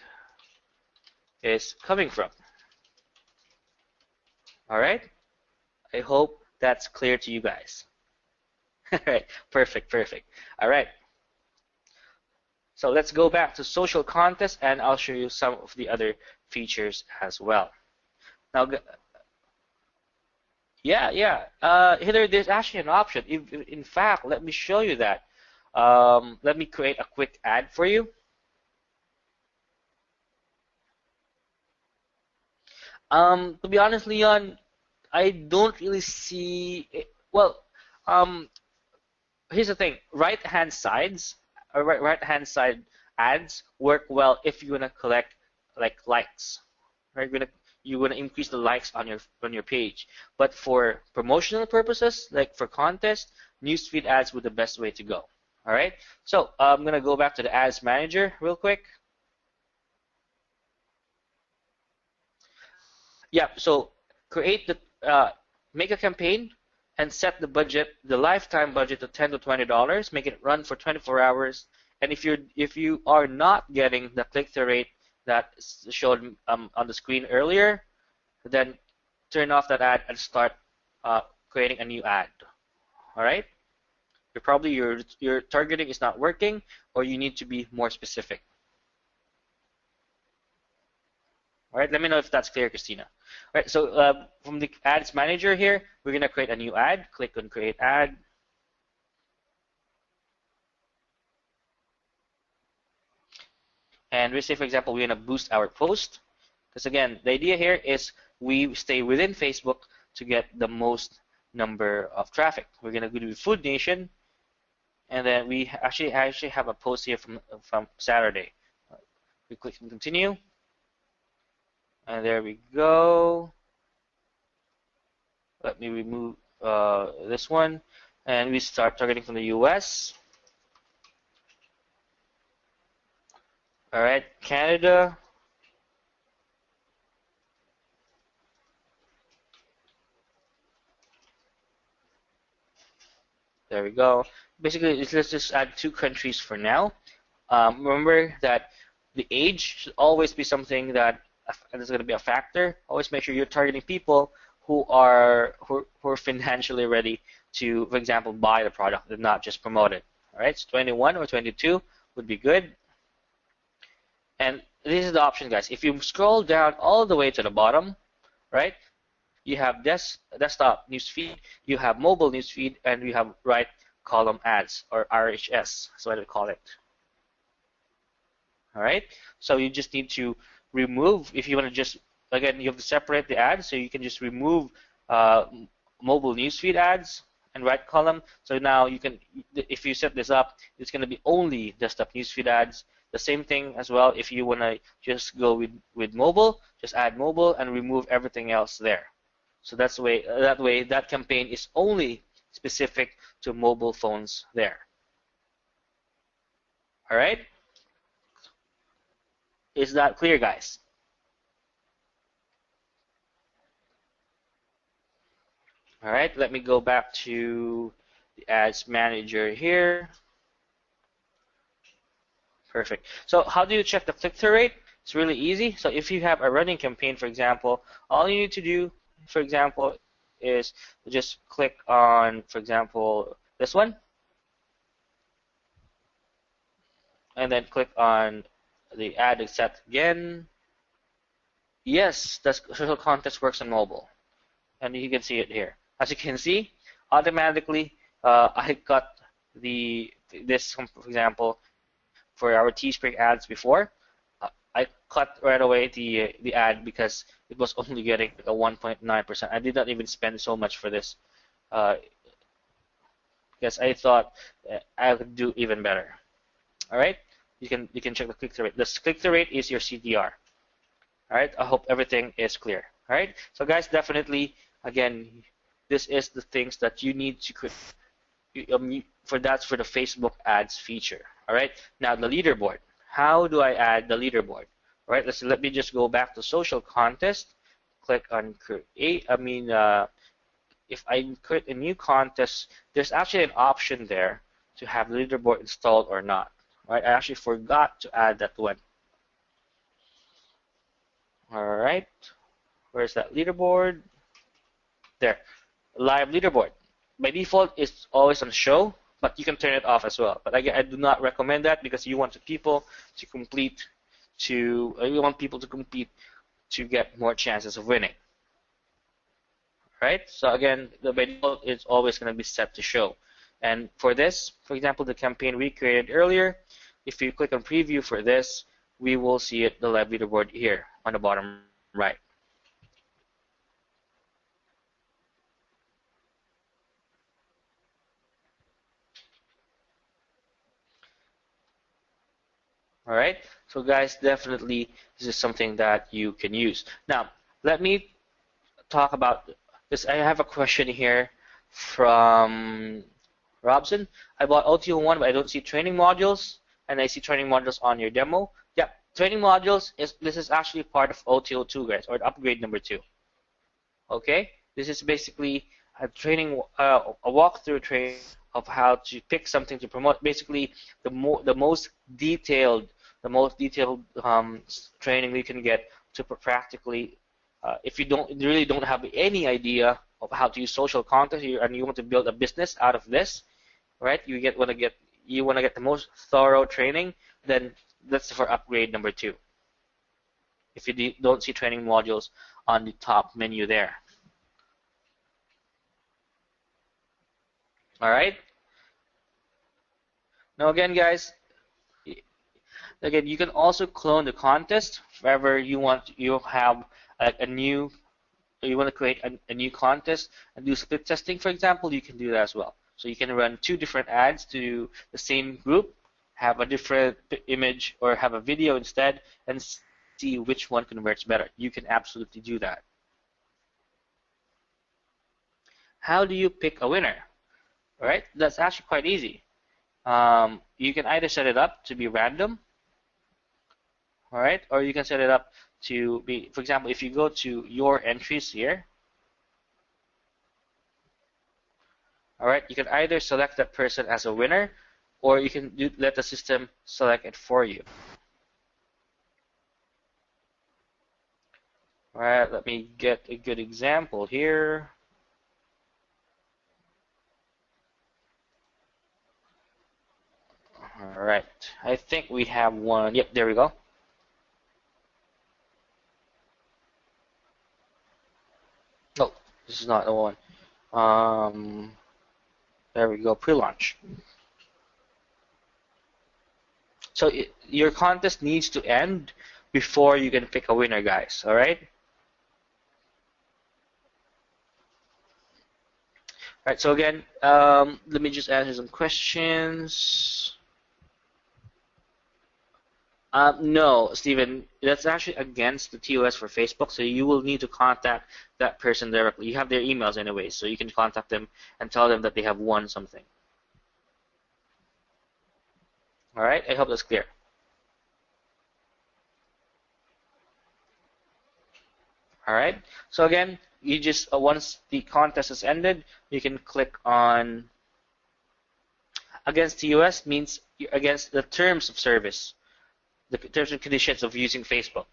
is coming from. All right? I hope that's clear to you guys. All right, perfect. All right. So let's go back to social contest, and I'll show you some of the other features as well. Now, yeah. Here, there's actually an option. In fact, let me show you that. Let me create a quick ad for you. To be honest, Leon, I don't really see it. Well, here's the thing. Right-hand side ads work well if you wanna collect like likes. Right? You wanna increase the likes on your page. But for promotional purposes, like for contest, newsfeed ads would be the best way to go. All right. So I'm gonna go back to the ads manager real quick. Yeah. So make a campaign and set the budget, the lifetime budget to $10 to $20. Make it run for 24 hours. And if you are not getting the click-through rate that showed on the screen earlier, then turn off that ad and start creating a new ad. All right. Your targeting is not working, or you need to be more specific. All right, let me know if that's clear, Christina. All right, so from the ads manager here, we're gonna create a new ad. Click on create ad. And we say, for example, we're gonna boost our post, because again, the idea here is we stay within Facebook to get the most number of traffic. We're gonna do Food Nation. And then we actually have a post here from Saturday. We click on continue, and there we go. Let me remove this one, and we start targeting from the US. All right, Canada. There we go. Basically, let's just add 2 countries for now. Remember that the age should always be something that is going to be a factor. Always make sure you're targeting people who are financially ready to, for example, buy the product and not just promote it. All right, so 21 or 22 would be good. And this is the option, guys. If you scroll down all the way to the bottom, right, you have desktop newsfeed, you have mobile newsfeed, and you have right column ads, or RHS, that's what I call it. All right, so you just need to remove, if you want to just again, you have to separate the ads, so you can just remove mobile newsfeed ads and right column. So now you can, if you set this up, it's going to be only desktop newsfeed ads. The same thing as well, if you want to just go with mobile, just add mobile and remove everything else there. So that's the way, that campaign is only specific to mobile phones there. All right? Is that clear, guys? All right, let me go back to the ads manager here. Perfect. So how do you check the click-through rate? It's really easy. So if you have a running campaign, for example, all you need to do, for example, is just click on, for example, this one, and then click on the ad accept again. Yes, the social contest works on mobile, and you can see it here. As you can see, automatically I got this, for example, for our Teespring ads before. I cut right away the ad because it was only getting a 1.9%. I did not even spend so much for this because I thought I could do even better. All right, you can check the click-through rate. The click-through rate is your CTR. All right, I hope everything is clear. All right, so guys, definitely, again, this is the things that you need to that's for the Facebook ads feature. All right, now the leaderboard. How do I add the leaderboard? All right, let me just go back to social contest. Click on create. If I create a new contest, there's actually an option there to have the leaderboard installed or not. All right, I actually forgot to add that one. All right, where's that leaderboard? There, live leaderboard. By default, it's always on show, but you can turn it off as well. But again, I do not recommend that because you want people to compete to get more chances of winning. Right? So again, by default, it's always going to be set to show. And for this, for example, the campaign we created earlier, if you click on preview for this, we will see it, the live leaderboard here on the bottom right. All right, so guys, definitely this is something that you can use. Now, let me talk about this. I have a question here from Robson. I bought OTO1, but I don't see training modules, and I see training modules on your demo. Yeah, training modules this is actually part of OTO2, guys, or upgrade number 2. Okay, this is basically a training, a walkthrough training of how to pick something to promote. Basically, the most detailed training you can get to practically, if you really don't have any idea of how to use social content and you want to build a business out of this, right? You want to get the most thorough training, then that's for upgrade number 2. If you don't see training modules on the top menu there. All right. Now again, guys, you can also clone the contest wherever you want. You have you want to create a new contest and do split testing, for example. You can do that as well. So you can run 2 different ads to the same group, have a different image or have a video instead, and see which one converts better. You can absolutely do that. How do you pick a winner? All right, that's actually quite easy. You can either set it up to be random, all right, or you can set it up to be, for example, if you go to your entries here, all right, you can either select that person as a winner, or you can let the system select it for you. All right, let me get a good example here. All right, I think we have one. Yep, there we go. Oh, this is not the one. There we go, pre-launch. So your contest needs to end before you can pick a winner, guys. All right. All right, so again, let me just answer some questions. No, Stephen, that's actually against the TOS for Facebook, so you will need to contact that person directly. You have their emails anyway, so you can contact them and tell them that they have won something. All right, I hope that's clear. All right, so again, you just once the contest is ended, you can click on against TOS means against the terms of service, the terms and conditions of using Facebook.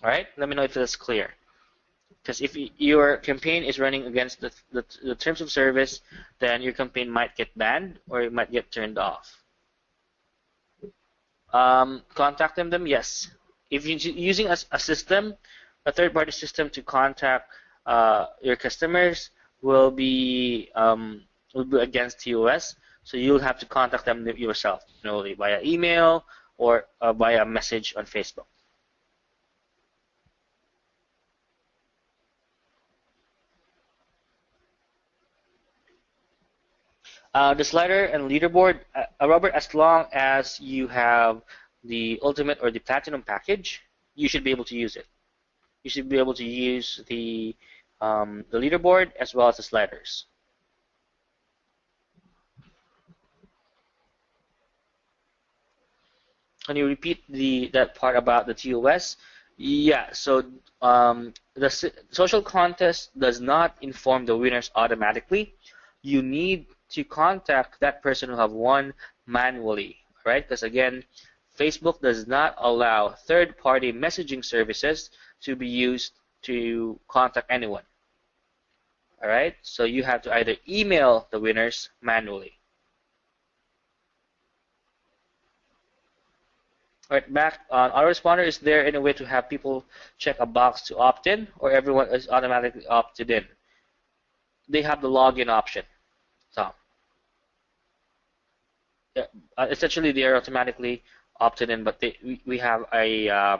All right, let me know if that's clear. Because if your campaign is running against the terms of service, then your campaign might get banned or it might get turned off. Contact them, yes. If you're using a system, a third-party system to contact your customers will be against TOS, so you'll have to contact them yourself, manually via email or via message on Facebook. The slider and leaderboard, Robert, as long as you have the ultimate or the platinum package, you should be able to use it. You should be able to use the leaderboard as well as the sliders. Can you repeat that part about the TOS? Yeah, so the social contest does not inform the winners automatically. You need to contact that person who have won manually, right? Because again, Facebook does not allow third-party messaging services to be used to contact anyone. All right, so you have to either email the winners manually. All right, back on autoresponder, is there any way to have people check a box to opt in, or everyone is automatically opted in? They have the login option. So essentially, they are automatically opted in, but we have a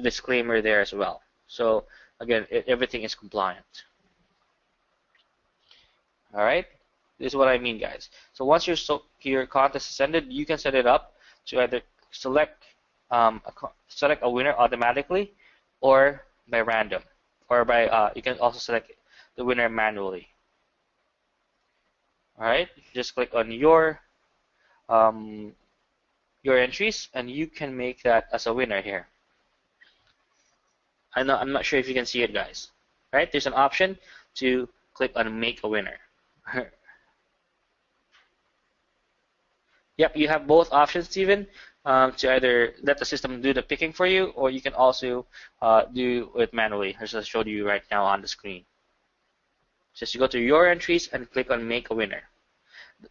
disclaimer there as well. So again, everything is compliant. All right, this is what I mean, guys. So once your contest is ended, you can set it up to either select a winner automatically, or by random, or by you can also select the winner manually. All right, just click on your entries, and you can make that as a winner here. I'm not sure if you can see it, guys. Right? There's an option to click on make a winner. Yep, you have both options, Steven, to either let the system do the picking for you, or you can also do it manually, as I showed you right now on the screen. Just you go to your entries and click on make a winner.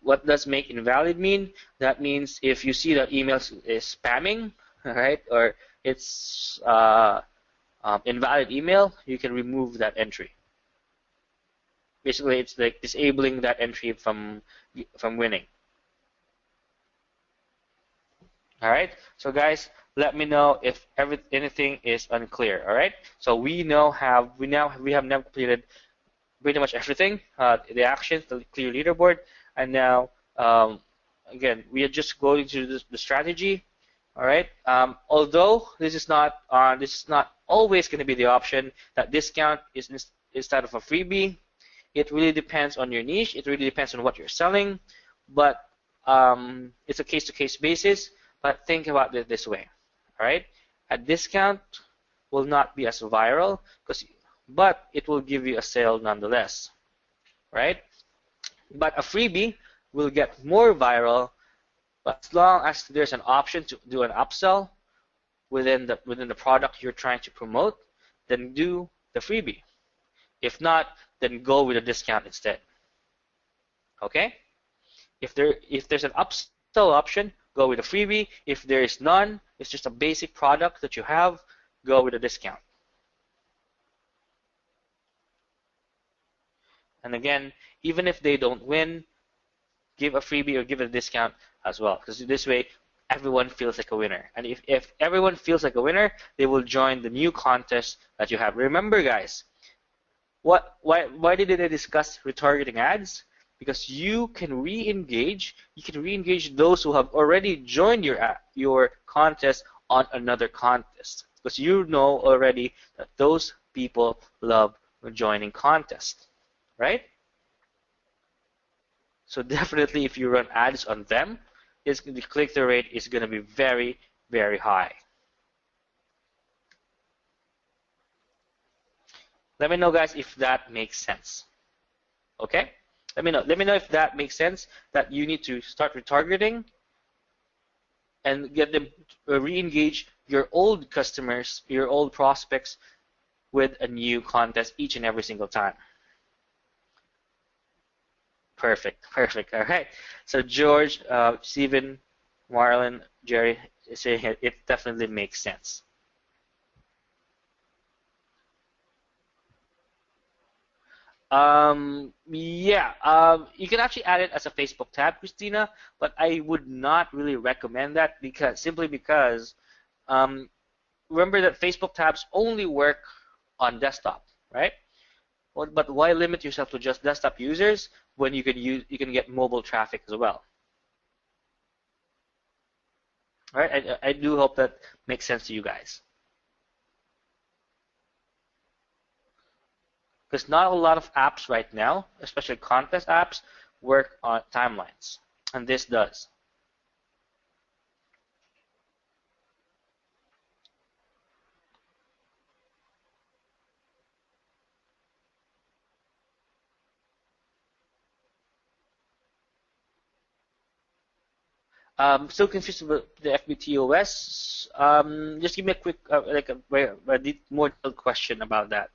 What does make invalid mean? That means if you see that email is spamming, right, or it's invalid email, you can remove that entry. Basically, it's like disabling that entry from winning. All right. So guys, let me know if anything is unclear. All right. So we now have completed pretty much everything. The actions, the clear leaderboard, and now again we are just going to the strategy. All right. Although this is not always going to be the option that discount is instead of a freebie. It really depends on your niche. It really depends on what you're selling, but it's a case-to-case basis. But think about it this way, all right? A discount will not be as viral, but it will give you a sale nonetheless, right? But a freebie will get more viral, but as long as there's an option to do an upsell within the product you're trying to promote, then do the freebie. If not, then go with a discount instead. Okay? If there's an upsell option, go with a freebie. If there is none, it's just a basic product that you have, go with a discount. And again, even if they don't win, give a freebie or give a discount as well, because this way everyone feels like a winner. And if everyone feels like a winner, they will join the new contest that you have. Remember, guys, why did I discuss retargeting ads? Because you can re-engage those who have already joined your contest on another contest. Because you know already that those people love joining contests, right? So definitely if you run ads on them, the click-through rate is going to be very, very high. Let me know, guys, if that makes sense. Okay? Let me know. Let me know if that makes sense, that you need to start retargeting and get them to re-engage your old customers, your old prospects with a new contest each and every single time. Perfect, perfect. All right. So George, Stephen, Marlon, Jerry is saying it definitely makes sense. Yeah, you can actually add it as a Facebook tab, Christina, but I would not really recommend that simply because remember that Facebook tabs only work on desktop, right? But why limit yourself to just desktop users when you can get mobile traffic as well? All right, I do hope that makes sense to you guys. Because not a lot of apps right now, especially contest apps, work on timelines, and this does. Still confused about the FBTOS. Just give me a quick, more detailed question about that.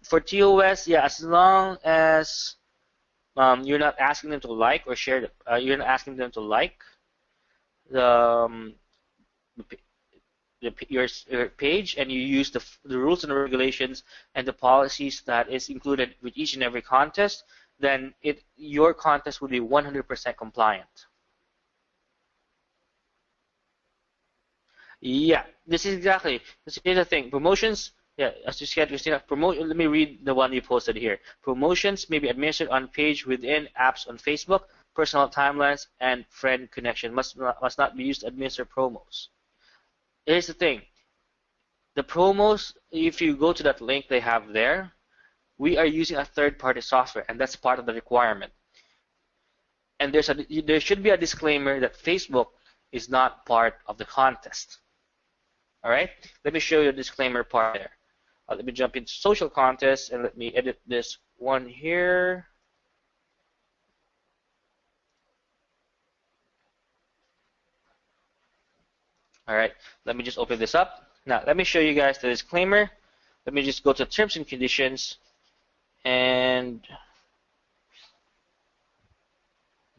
For TOS, yeah, as long as you're not asking them to like or share, you're not asking them to like the, your page, and you use the rules and regulations and the policies that is included with each and every contest, then your contest will be 100% compliant. Yeah, this is exactly. This is the thing. Promotions, yeah, as you said, Christina, let me read the one you posted here. Promotions may be administered on page within apps on Facebook, personal timelines, and friend connection. Must not be used to administer promos. Here's the thing. The promos, if you go to that link they have there, we are using a third-party software, and that's part of the requirement. And there should be a disclaimer that Facebook is not part of the contest. All right, let me show you the disclaimer part there. Let me jump into social contests and let me edit this one here. All right, let me just open this up. Now, let me show you guys the disclaimer. Let me just go to terms and conditions, and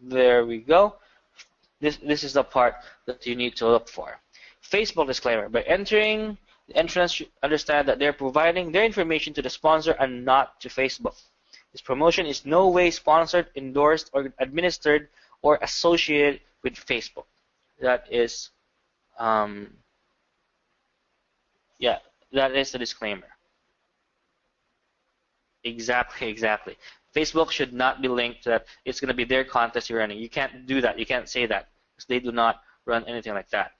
there we go. This is the part that you need to look for. Facebook disclaimer. By entering, the entrants should understand that they're providing their information to the sponsor and not to Facebook. This promotion is no way sponsored, endorsed, or administered or associated with Facebook. That is, yeah, that is the disclaimer. Exactly, exactly. Facebook should not be linked to that. It's going to be their contest you're running. You can't do that. You can't say that because they do not run anything like that.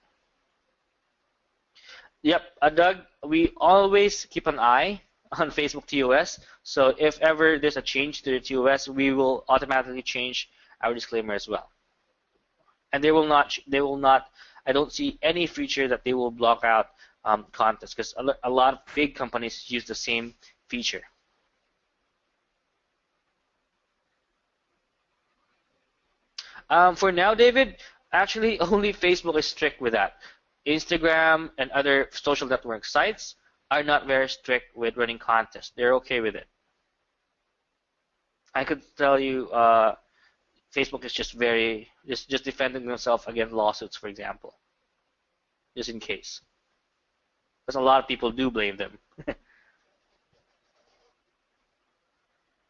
Yep, Doug, we always keep an eye on Facebook TOS. So if ever there's a change to the TOS, we will automatically change our disclaimer as well. And they will not. I don't see any feature that they will block out contests because a lot of big companies use the same feature. For now, David, actually only Facebook is strict with that. Instagram and other social network sites are not very strict with running contests. They're okay with it. I could tell you Facebook is just defending themselves against lawsuits, for example, just in case. Because a lot of people do blame them.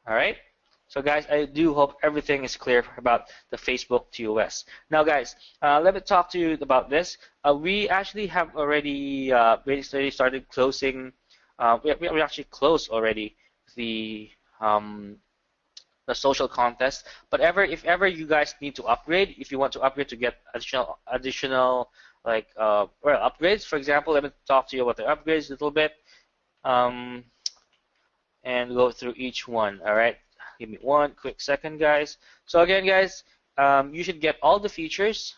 All right. So guys, I do hope everything is clear about the Facebook TOS. Now guys, let me talk to you about this. We actually have already basically started closing. We actually closed already the um, the social contest. But if ever you guys need to upgrade, if you want to upgrade to get additional like well upgrades, for example, let me talk to you about the upgrades a little bit. Um, and go through each one. All right, give me one quick second, guys. So again, guys, you should get all the features.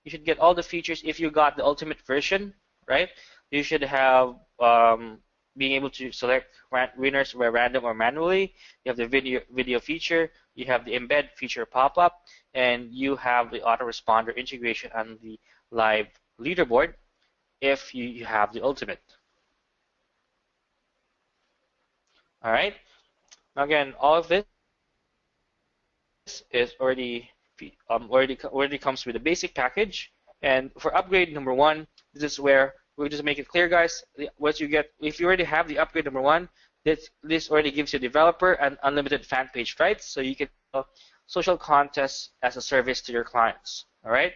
You should get all the features if you got the ultimate version, right? You should have being able to select winners by random or manually. You have the video feature. You have the embed feature pop-up, and you have the autoresponder integration and the live leaderboard if you have the ultimate. All right. Again, all of this is already comes with a basic package. And for upgrade number 1, this is where we'll just make it clear, guys. What you get if you already have the upgrade number 1, this already gives you developer and unlimited fan page rights, so you can social contests as a service to your clients. All right.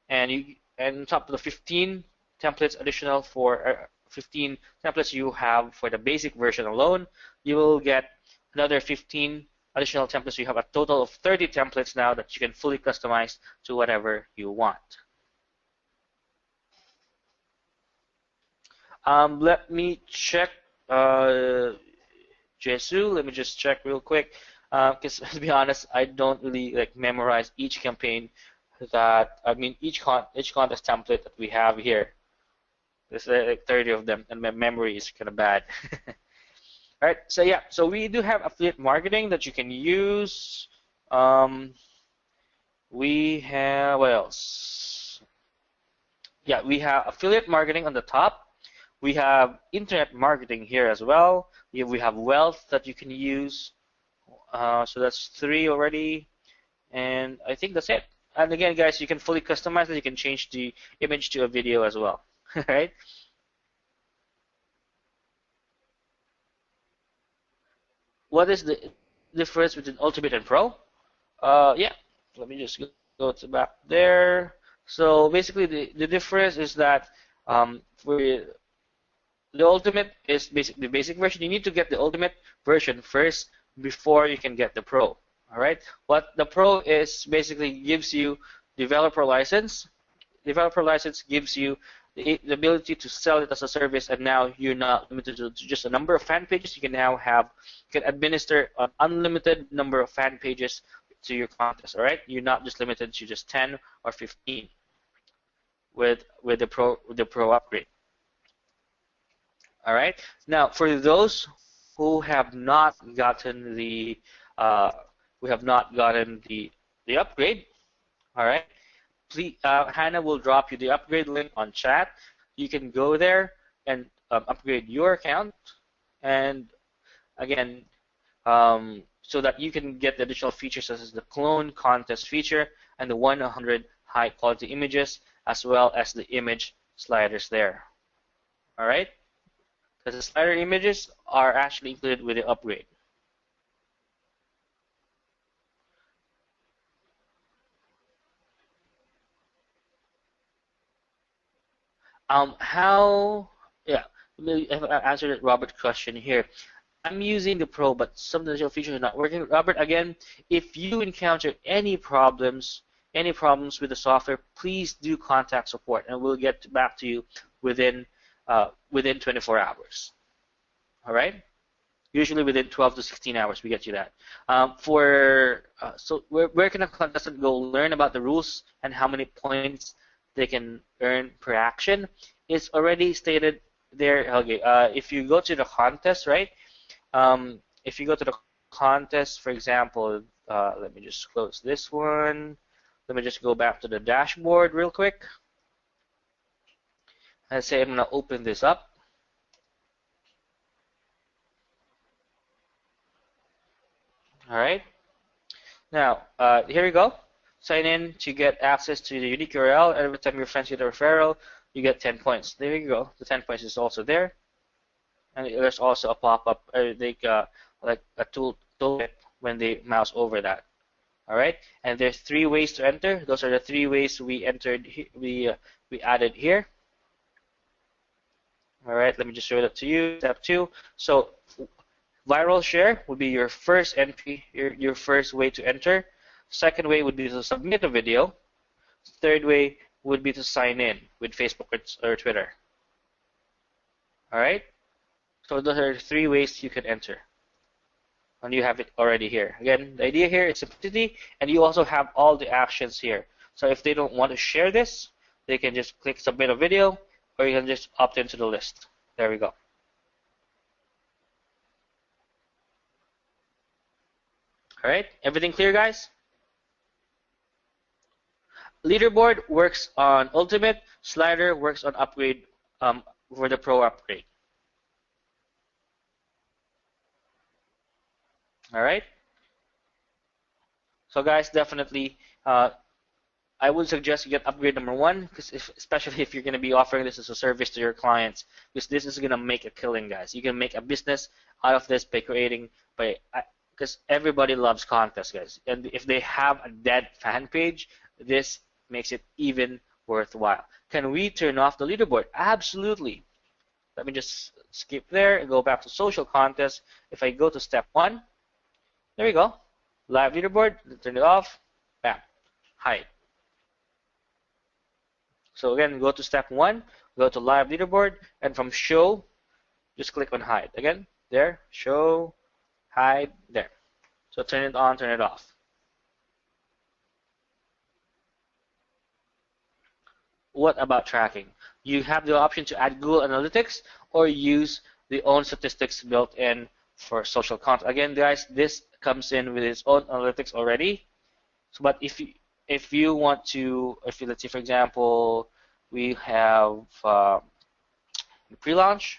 And on top of the 15 templates additional for 15 templates you have for the basic version alone, you will get another 15 additional templates. You have a total of 30 templates now that you can fully customize to whatever you want. Let me check, Jesu. Let me just check real quick, because to be honest, I don't really like memorize each campaign each contest template that we have here. There's like 30 of them, and my memory is kind of bad. All right, so yeah, so we do have affiliate marketing that you can use. We have, what else? Yeah, we have affiliate marketing on the top. We have internet marketing here as well. We have wealth that you can use. So that's 3 already, and I think that's it. And again, guys, you can fully customize it. You can change the image to a video as well. All right. What is the difference between Ultimate and Pro? Yeah, let me just go to back there. So basically, the difference is that for the Ultimate is the basic version. You need to get the Ultimate version first before you can get the Pro. All right. What the Pro is basically gives you developer license. Developer license gives you the ability to sell it as a service, and now you're not limited to just a number of fan pages. You can now administer an unlimited number of fan pages to your contest. All right, you're not just limited to just 10 or 15 with the Pro upgrade. All right. Now, for those who have not gotten the upgrade, all right. Please, Hannah will drop you the upgrade link on chat. You can go there and upgrade your account, and again, so that you can get the additional features such as the clone contest feature and the 100 high quality images, as well as the image sliders there. All right, because the slider images are actually included with the upgrade. Yeah, let me answer Robert's question here. I'm using the Pro, but some of the additional features are not working. Robert, again, if you encounter any problems with the software, please do contact support, and we'll get back to you within 24 hours. All right? Usually within 12 to 16 hours, we get you that. So where can a contestant go learn about the rules and how many points they can earn per action? It's already stated there. Okay, if you go to the contest, right? If you go to the contest, for example, let me just close this one. Let me just go back to the dashboard real quick. Let's say I'm going to open this up. All right. Now, here you go. Sign in to get access to the unique URL. Every time your friends get a referral, you get 10 points. There you go. The 10 points is also there. And there's also a pop-up, like a tooltip when they mouse over that. All right, and there's 3 ways to enter. Those are the 3 ways we entered. We added here. All right, let me just show that to you. Step 2. So viral share would be your first entry, your first way to enter. Second way would be to submit a video. Third way would be to sign in with Facebook or Twitter. All right, so those are 3 ways you can enter. And you have it already here. Again, the idea here is simplicity, and you also have all the actions here. So if they don't want to share this, they can just click submit a video, or you can just opt into the list. There we go. All right, everything clear, guys? Leaderboard works on Ultimate. Slider works on upgrade for the Pro upgrade. All right. So guys, definitely, I would suggest you get upgrade number 1, because especially if you're going to be offering this as a service to your clients, because this is going to make a killing, guys. You can make a business out of this by creating, because everybody loves contests, guys. And if they have a dead fan page, this makes it even worthwhile. Can we turn off the leaderboard? Absolutely. Let me just skip there and go back to social contests. If I go to step 1, there we go. Live leaderboard, turn it off, bam, hide. So again, go to step 1, go to live leaderboard, and from show, just click on hide. Again, there, show, hide, there. So turn it on, turn it off. What about tracking? You have the option to add Google Analytics or use the own statistics built in for social content. Again, guys, this comes in with its own analytics already. So, but if you want to, let's say for example, we have pre-launch.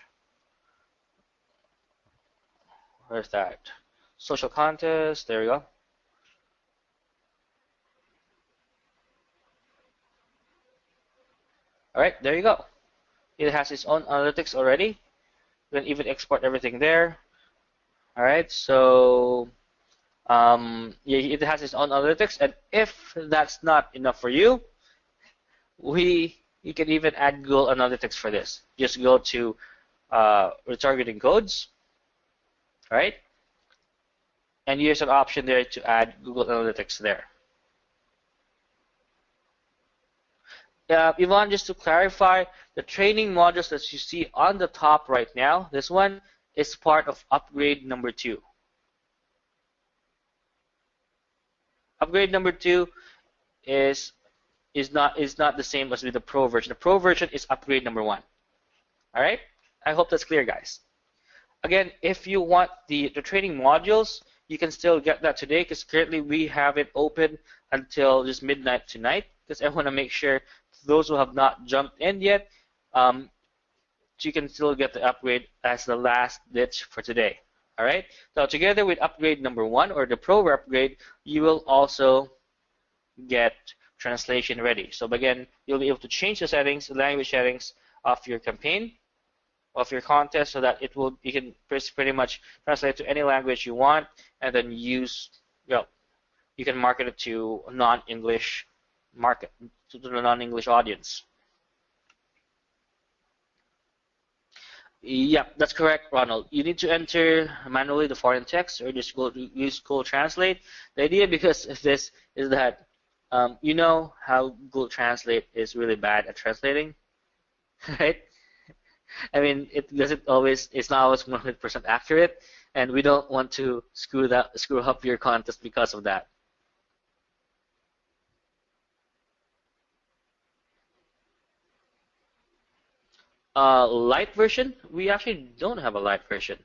Where's that? Social contest. There we go. All right, there you go. It has its own analytics already. You can even export everything there. All right, so yeah, it has its own analytics, and if that's not enough for you, you can even add Google Analytics for this. Just go to retargeting codes, all right, and here's an option there to add Google Analytics there. Yvonne, just to clarify, the training modules that you see on the top right now, this one is part of upgrade number 2. Upgrade number 2 is not the same as with the Pro version. The Pro version is upgrade number 1. All right? I hope that's clear, guys. Again, if you want the training modules, you can still get that today, because currently we have it open until just midnight tonight, because I want to make sure those who have not jumped in yet, you can still get the upgrade as the last ditch for today. All right. So together with upgrade number 1 or the Pro upgrade, you will also get translation ready. So again, you'll be able to change the settings, the language settings of your campaign, of your contest, so that you can pretty much translate to any language you want, and then use, you can market it to a non-English market, to the non-English audience. Yeah, that's correct, Ronald. You need to enter manually the foreign text, or just use Google Translate. The idea because of this is that you know how Google Translate is really bad at translating, right? I mean, it's not always 100% accurate, and we don't want to screw up your contest because of that. Light version, we actually don't have a light version.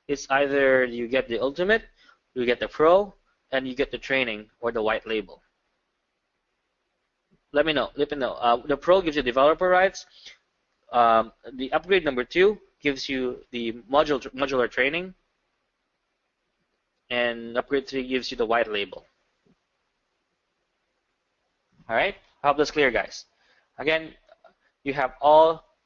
It's either you get the Ultimate, you get the Pro, and you get the training or the white label. Let me know. The Pro gives you developer rights. The upgrade number 2 gives you the modular training, and upgrade 3 gives you the white label. All right, I hope that's clear, guys. Again, you have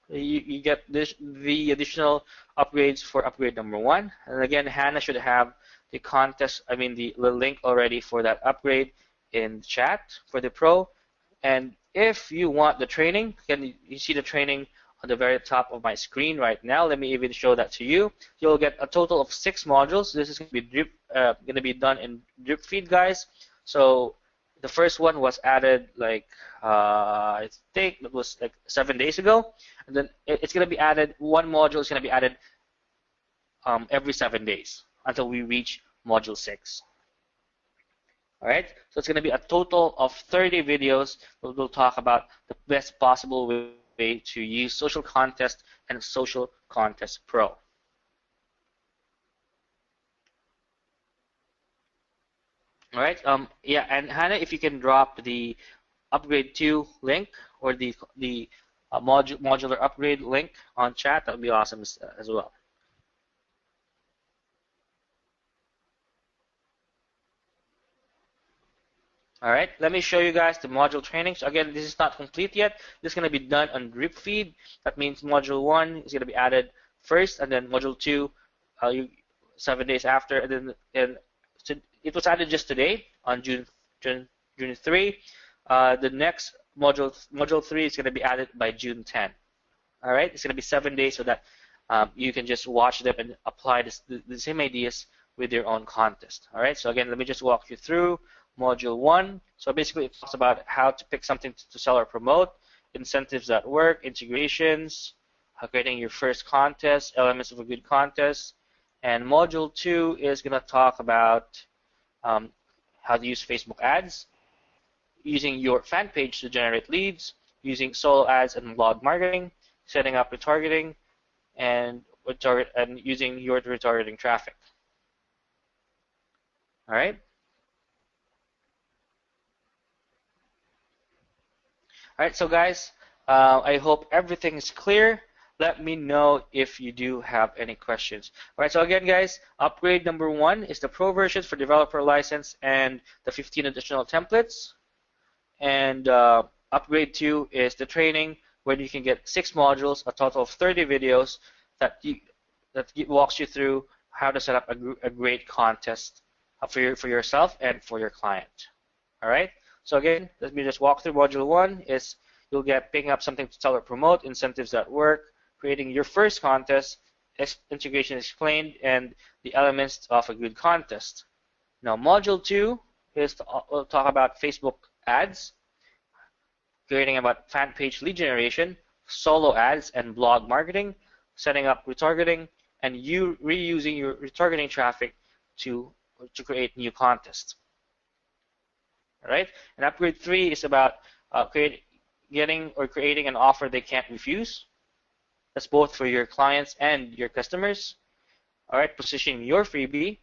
you get the additional upgrades for upgrade number 1, and again, Hannah should have the contest, the link already for that upgrade in chat for the Pro. And if you want the training, you see the training on the very top of my screen right now. Let me even show that to you. You'll get a total of 6 modules. This is going to be done in drip feed, guys. So the first one was added I think it was like 7 days ago, and then it's going to be added. One module is going to be added every 7 days until we reach module 6. All right, so it's going to be a total of 30 videos that will talk about the best possible way to use Social Contest and Social Contest Pro. All right, yeah, and Hannah, if you can drop the upgrade 2 link or the modular upgrade link on chat, that would be awesome as well. All right, let me show you guys the module training. So again, this is not complete yet. This is going to be done on drip feed. That means module 1 is going to be added first, and then module 2 7 days after, and then so it was added just today on June 3. The next module 3 is going to be added by June 10. All right, it's going to be 7 days so that you can just watch them and apply the same ideas with your own contest. All right, so again, let me just walk you through module 1. So basically it talks about how to pick something to sell or promote, incentives that work, integrations, creating your first contest, elements of a good contest. And module 2 is going to talk about how to use Facebook ads, using your fan page to generate leads, using solo ads and blog marketing, setting up retargeting, and using your retargeting traffic. All right. All right, so guys, I hope everything is clear. Let me know if you do have any questions. All right, so again, guys, upgrade number 1 is the Pro version for developer license and the 15 additional templates. And upgrade 2 is the training where you can get 6 modules, a total of 30 videos that walks you through how to set up a great contest for yourself and for your client. All right. So again, let me just walk through module 1 is you'll get picking up something to sell or promote, incentives that work, creating your first contest, integration explained, and the elements of a good contest. Now module 2 is we'll talk about Facebook ads, creating about fan page lead generation, solo ads and blog marketing, setting up retargeting, and you reusing your retargeting traffic to create new contests. All right, and upgrade 3 is about creating an offer they can't refuse. That's both for your clients and your customers. All right, positioning your freebie,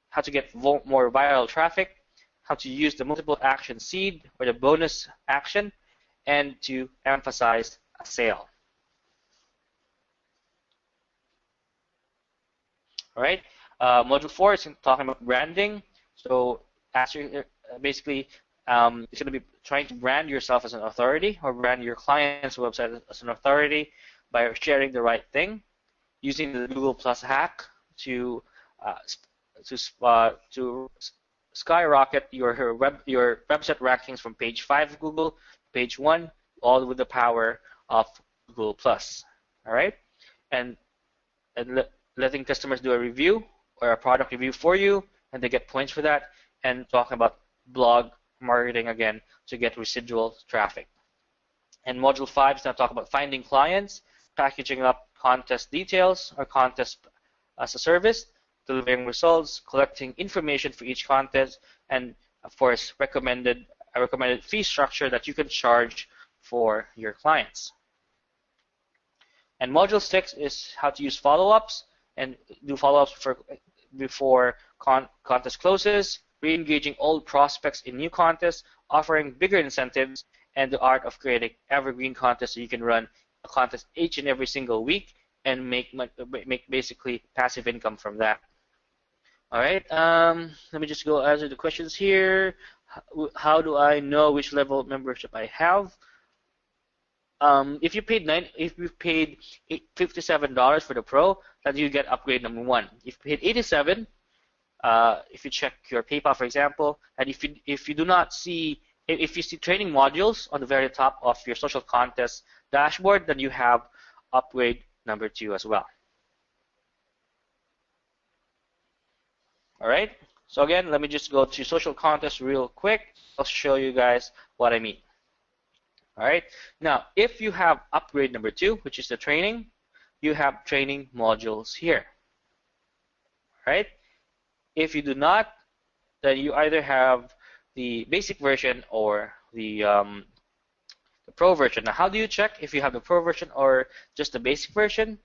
how to get more viral traffic, how to use the multiple action seed or the bonus action, and to emphasize a sale. All right, module 4 is talking about branding. So basically, it's going to be trying to brand yourself as an authority or brand your client's website as an authority by sharing the right thing, using the Google Plus hack to skyrocket your website rankings from page 5 of Google to page 1, all with the power of Google Plus. All right, and letting customers do a review or a product review for you, and they get points for that. And talking about blog marketing again to get residual traffic. And module 5 is going to talk about finding clients, packaging up contest details or contest as a service, delivering results, collecting information for each contest, and of course a recommended fee structure that you can charge for your clients. And module 6 is how to use follow-ups and do follow-ups before contest closes, re-engaging old prospects in new contests, offering bigger incentives, and the art of creating evergreen contests so you can run a contest each and every single week and make basically passive income from that. All right, let me just go answer the questions here. How do I know which level of membership I have? If you paid $57 for the Pro, then you get upgrade number 1. If you paid $87, if you check your PayPal, for example, and if you do not see if you see training modules on the very top of your social contest dashboard, then you have upgrade number 2 as well. All right. So again, let me just go to social contest real quick. I'll show you guys what I mean. All right. Now, if you have upgrade number 2, which is the training, you have training modules here. All right. If you do not, then you either have the basic version or the pro version. Now, how do you check if you have the pro version or just the basic version?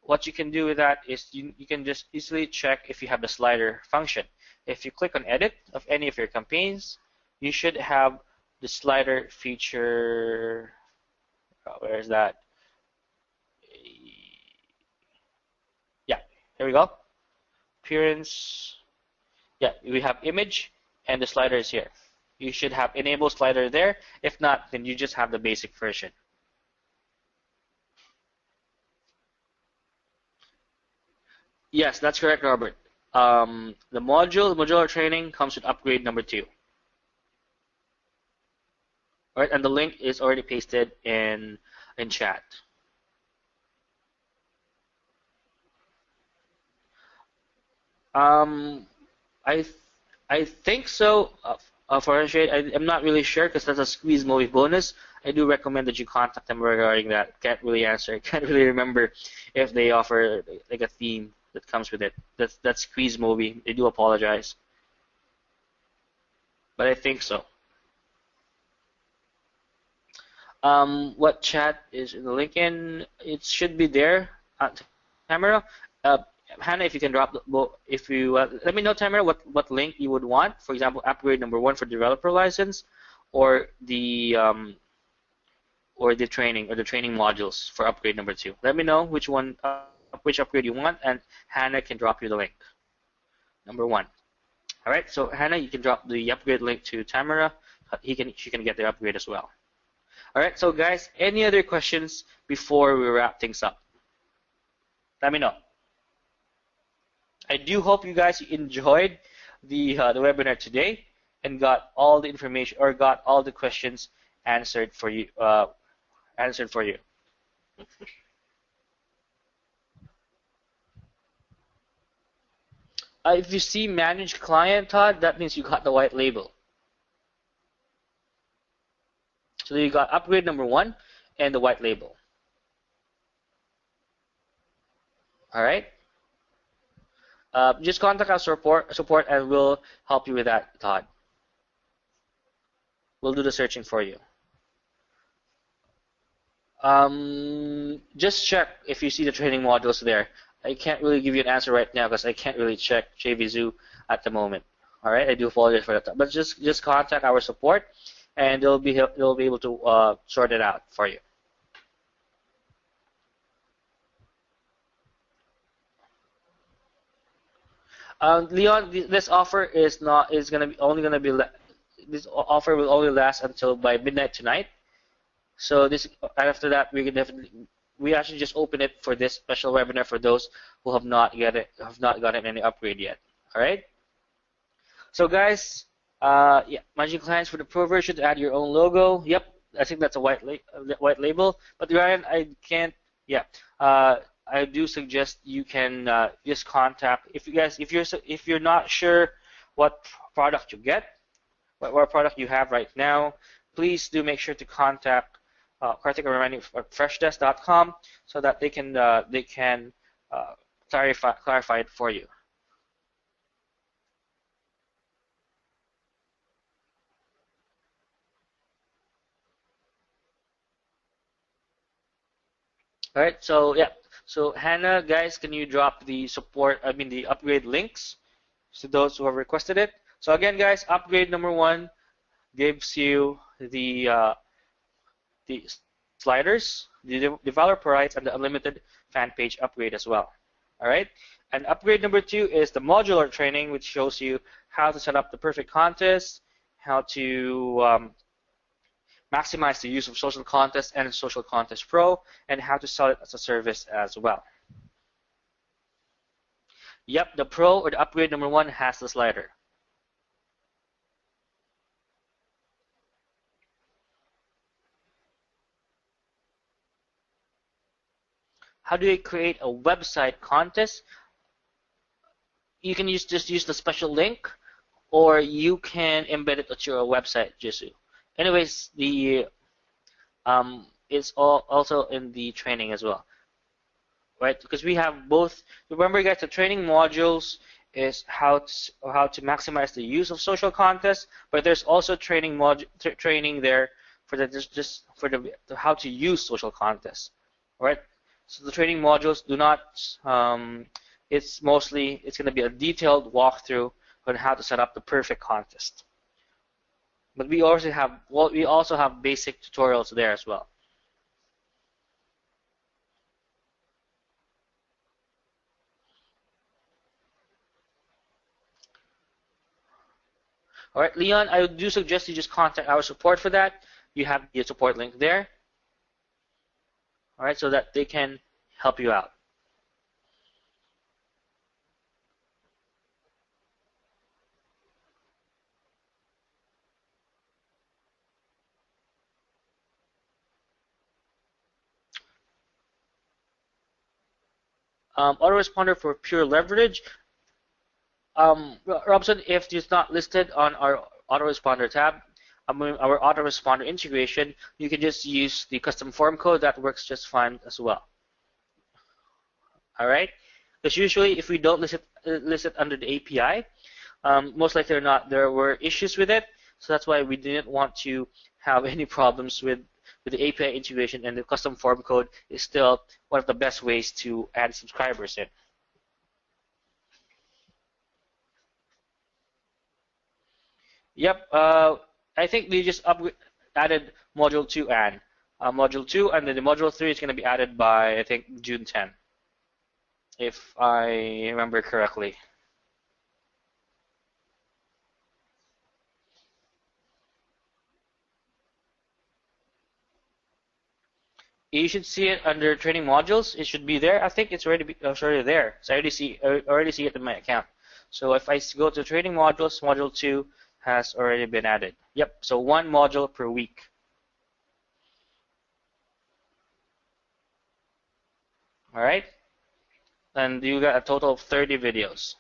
What you can do with that is you can just easily check if you have the slider function. If you click on edit of any of your campaigns, you should have the slider feature. Where is that? Yeah, here we go. Appearance. Yeah, we have image and the slider is here. You should have enable slider there. If not, then you just have the basic version. Yes, that's correct, Robert. The modular training comes with upgrade number 2. All right, and the link is already pasted in chat. I think so. For Shade, I'm not really sure because that's a Squeeze movie bonus. I do recommend that you contact them regarding that. Can't really answer. Can't really remember if they offer like a theme that comes with it. That's Squeeze movie. I do apologize, but I think so. What chat is in the link in? It should be there at Tamara. Hannah, if you can drop, if you let me know, Tamara, what link you would want. For example, upgrade number 1 for developer license, or the training modules for upgrade number 2. Let me know which one, which upgrade you want, and Hannah can drop you the link. Number 1. All right. So Hannah, you can drop the upgrade link to Tamara. She can get the upgrade as well. All right. So guys, any other questions before we wrap things up? Let me know. I do hope you guys enjoyed the webinar today and got all the information or got all the questions answered for you. If you see managed client, Todd, that means you got the white label. So you got upgrade number 1 and the white label. All right. Just contact our support and we'll help you with that, Todd. We'll do the searching for you. Just check if you see the training modules there. I can't really give you an answer right now because I can't really check JVZoo at the moment. All right, I do apologize for that, but just contact our support, and they'll be able to sort it out for you. Leon, this offer is only gonna be this offer will only last until by midnight tonight. So after that we actually just open it for this special webinar for those who have not gotten any upgrade yet. All right. So guys, yeah, managing clients for the pro version to add your own logo. Yep, I think that's a white label. But Ryan, I can't. Yeah. I do suggest you can just contact if you're not sure what product you get, what product you have right now, please do make sure to contact Karthik or Ramani at freshdesk.com so that they can clarify it for you. All right, so yeah. So Hannah, guys, can you drop the the upgrade links to those who have requested it? So again, guys, upgrade number 1 gives you the sliders, the developer rights, and the unlimited fan page upgrade as well. All right, and upgrade number 2 is the modular training, which shows you how to set up the perfect contest, how to maximize the use of Social Contest and Social Contest Pro, and how to sell it as a service as well. Yep, the Pro or the upgrade number 1 has the slider. How do you create a website contest? You can just use the special link, or you can embed it at your website, Jisoo. Anyways, the it's also in the training as well, right? Because we have both. Remember, guys, the training modules is how to maximize the use of social contests, but there's also training training there for the just for the how to use social contests, right? So the training modules do not. It's going to be a detailed walkthrough on how to set up the perfect contest. But we also have basic tutorials there as well. All right, Leon, I do suggest you just contact our support for that. You have the support link there. All right, so that they can help you out. Autoresponder for pure leverage. Robson, if it's not listed on our autoresponder tab, our autoresponder integration, you can just use the custom form code. That works just fine as well. All right, because usually if we don't list it under the API, most likely or not, there were issues with it. So that's why we didn't want to have any problems with the API integration, and the custom form code is still one of the best ways to add subscribers in. Yep, I think we just added module 2 and module 2, and then the module 3 is going to be added by, I think, June 10, if I remember correctly. You should see it under training modules. It should be there. I think it's already there. So I already see it in my account. So if I go to training modules, module 2 has already been added. Yep. So 1 module per week. All right. And you got a total of 30 videos.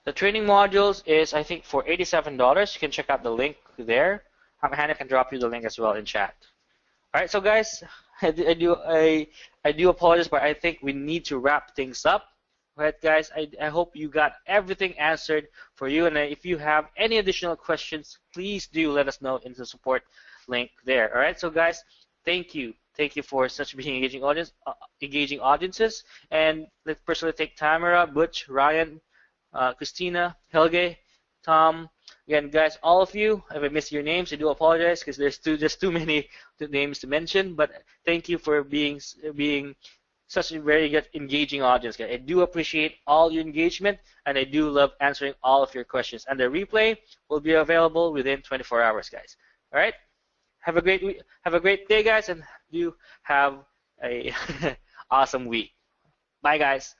The training modules is, I think, for $87. You can check out the link there. Hannah can drop you the link as well in chat. All right, so guys, I do apologize, but I think we need to wrap things up. All right, guys, I hope you got everything answered for you. And if you have any additional questions, please do let us know in the support link there. All right, so guys, thank you. Thank you for such being engaging audiences. And let's personally thank Tamara, Butch, Ryan, Christina, Helge, Tom. Again, guys, all of you, if I missed your names, I do apologize because there's just too many names to mention. But thank you for being such a very good engaging audience, guys. I do appreciate all your engagement, and I do love answering all of your questions. And the replay will be available within 24 hours, guys. All right. Have a great day, guys, and do have a awesome week. Bye, guys.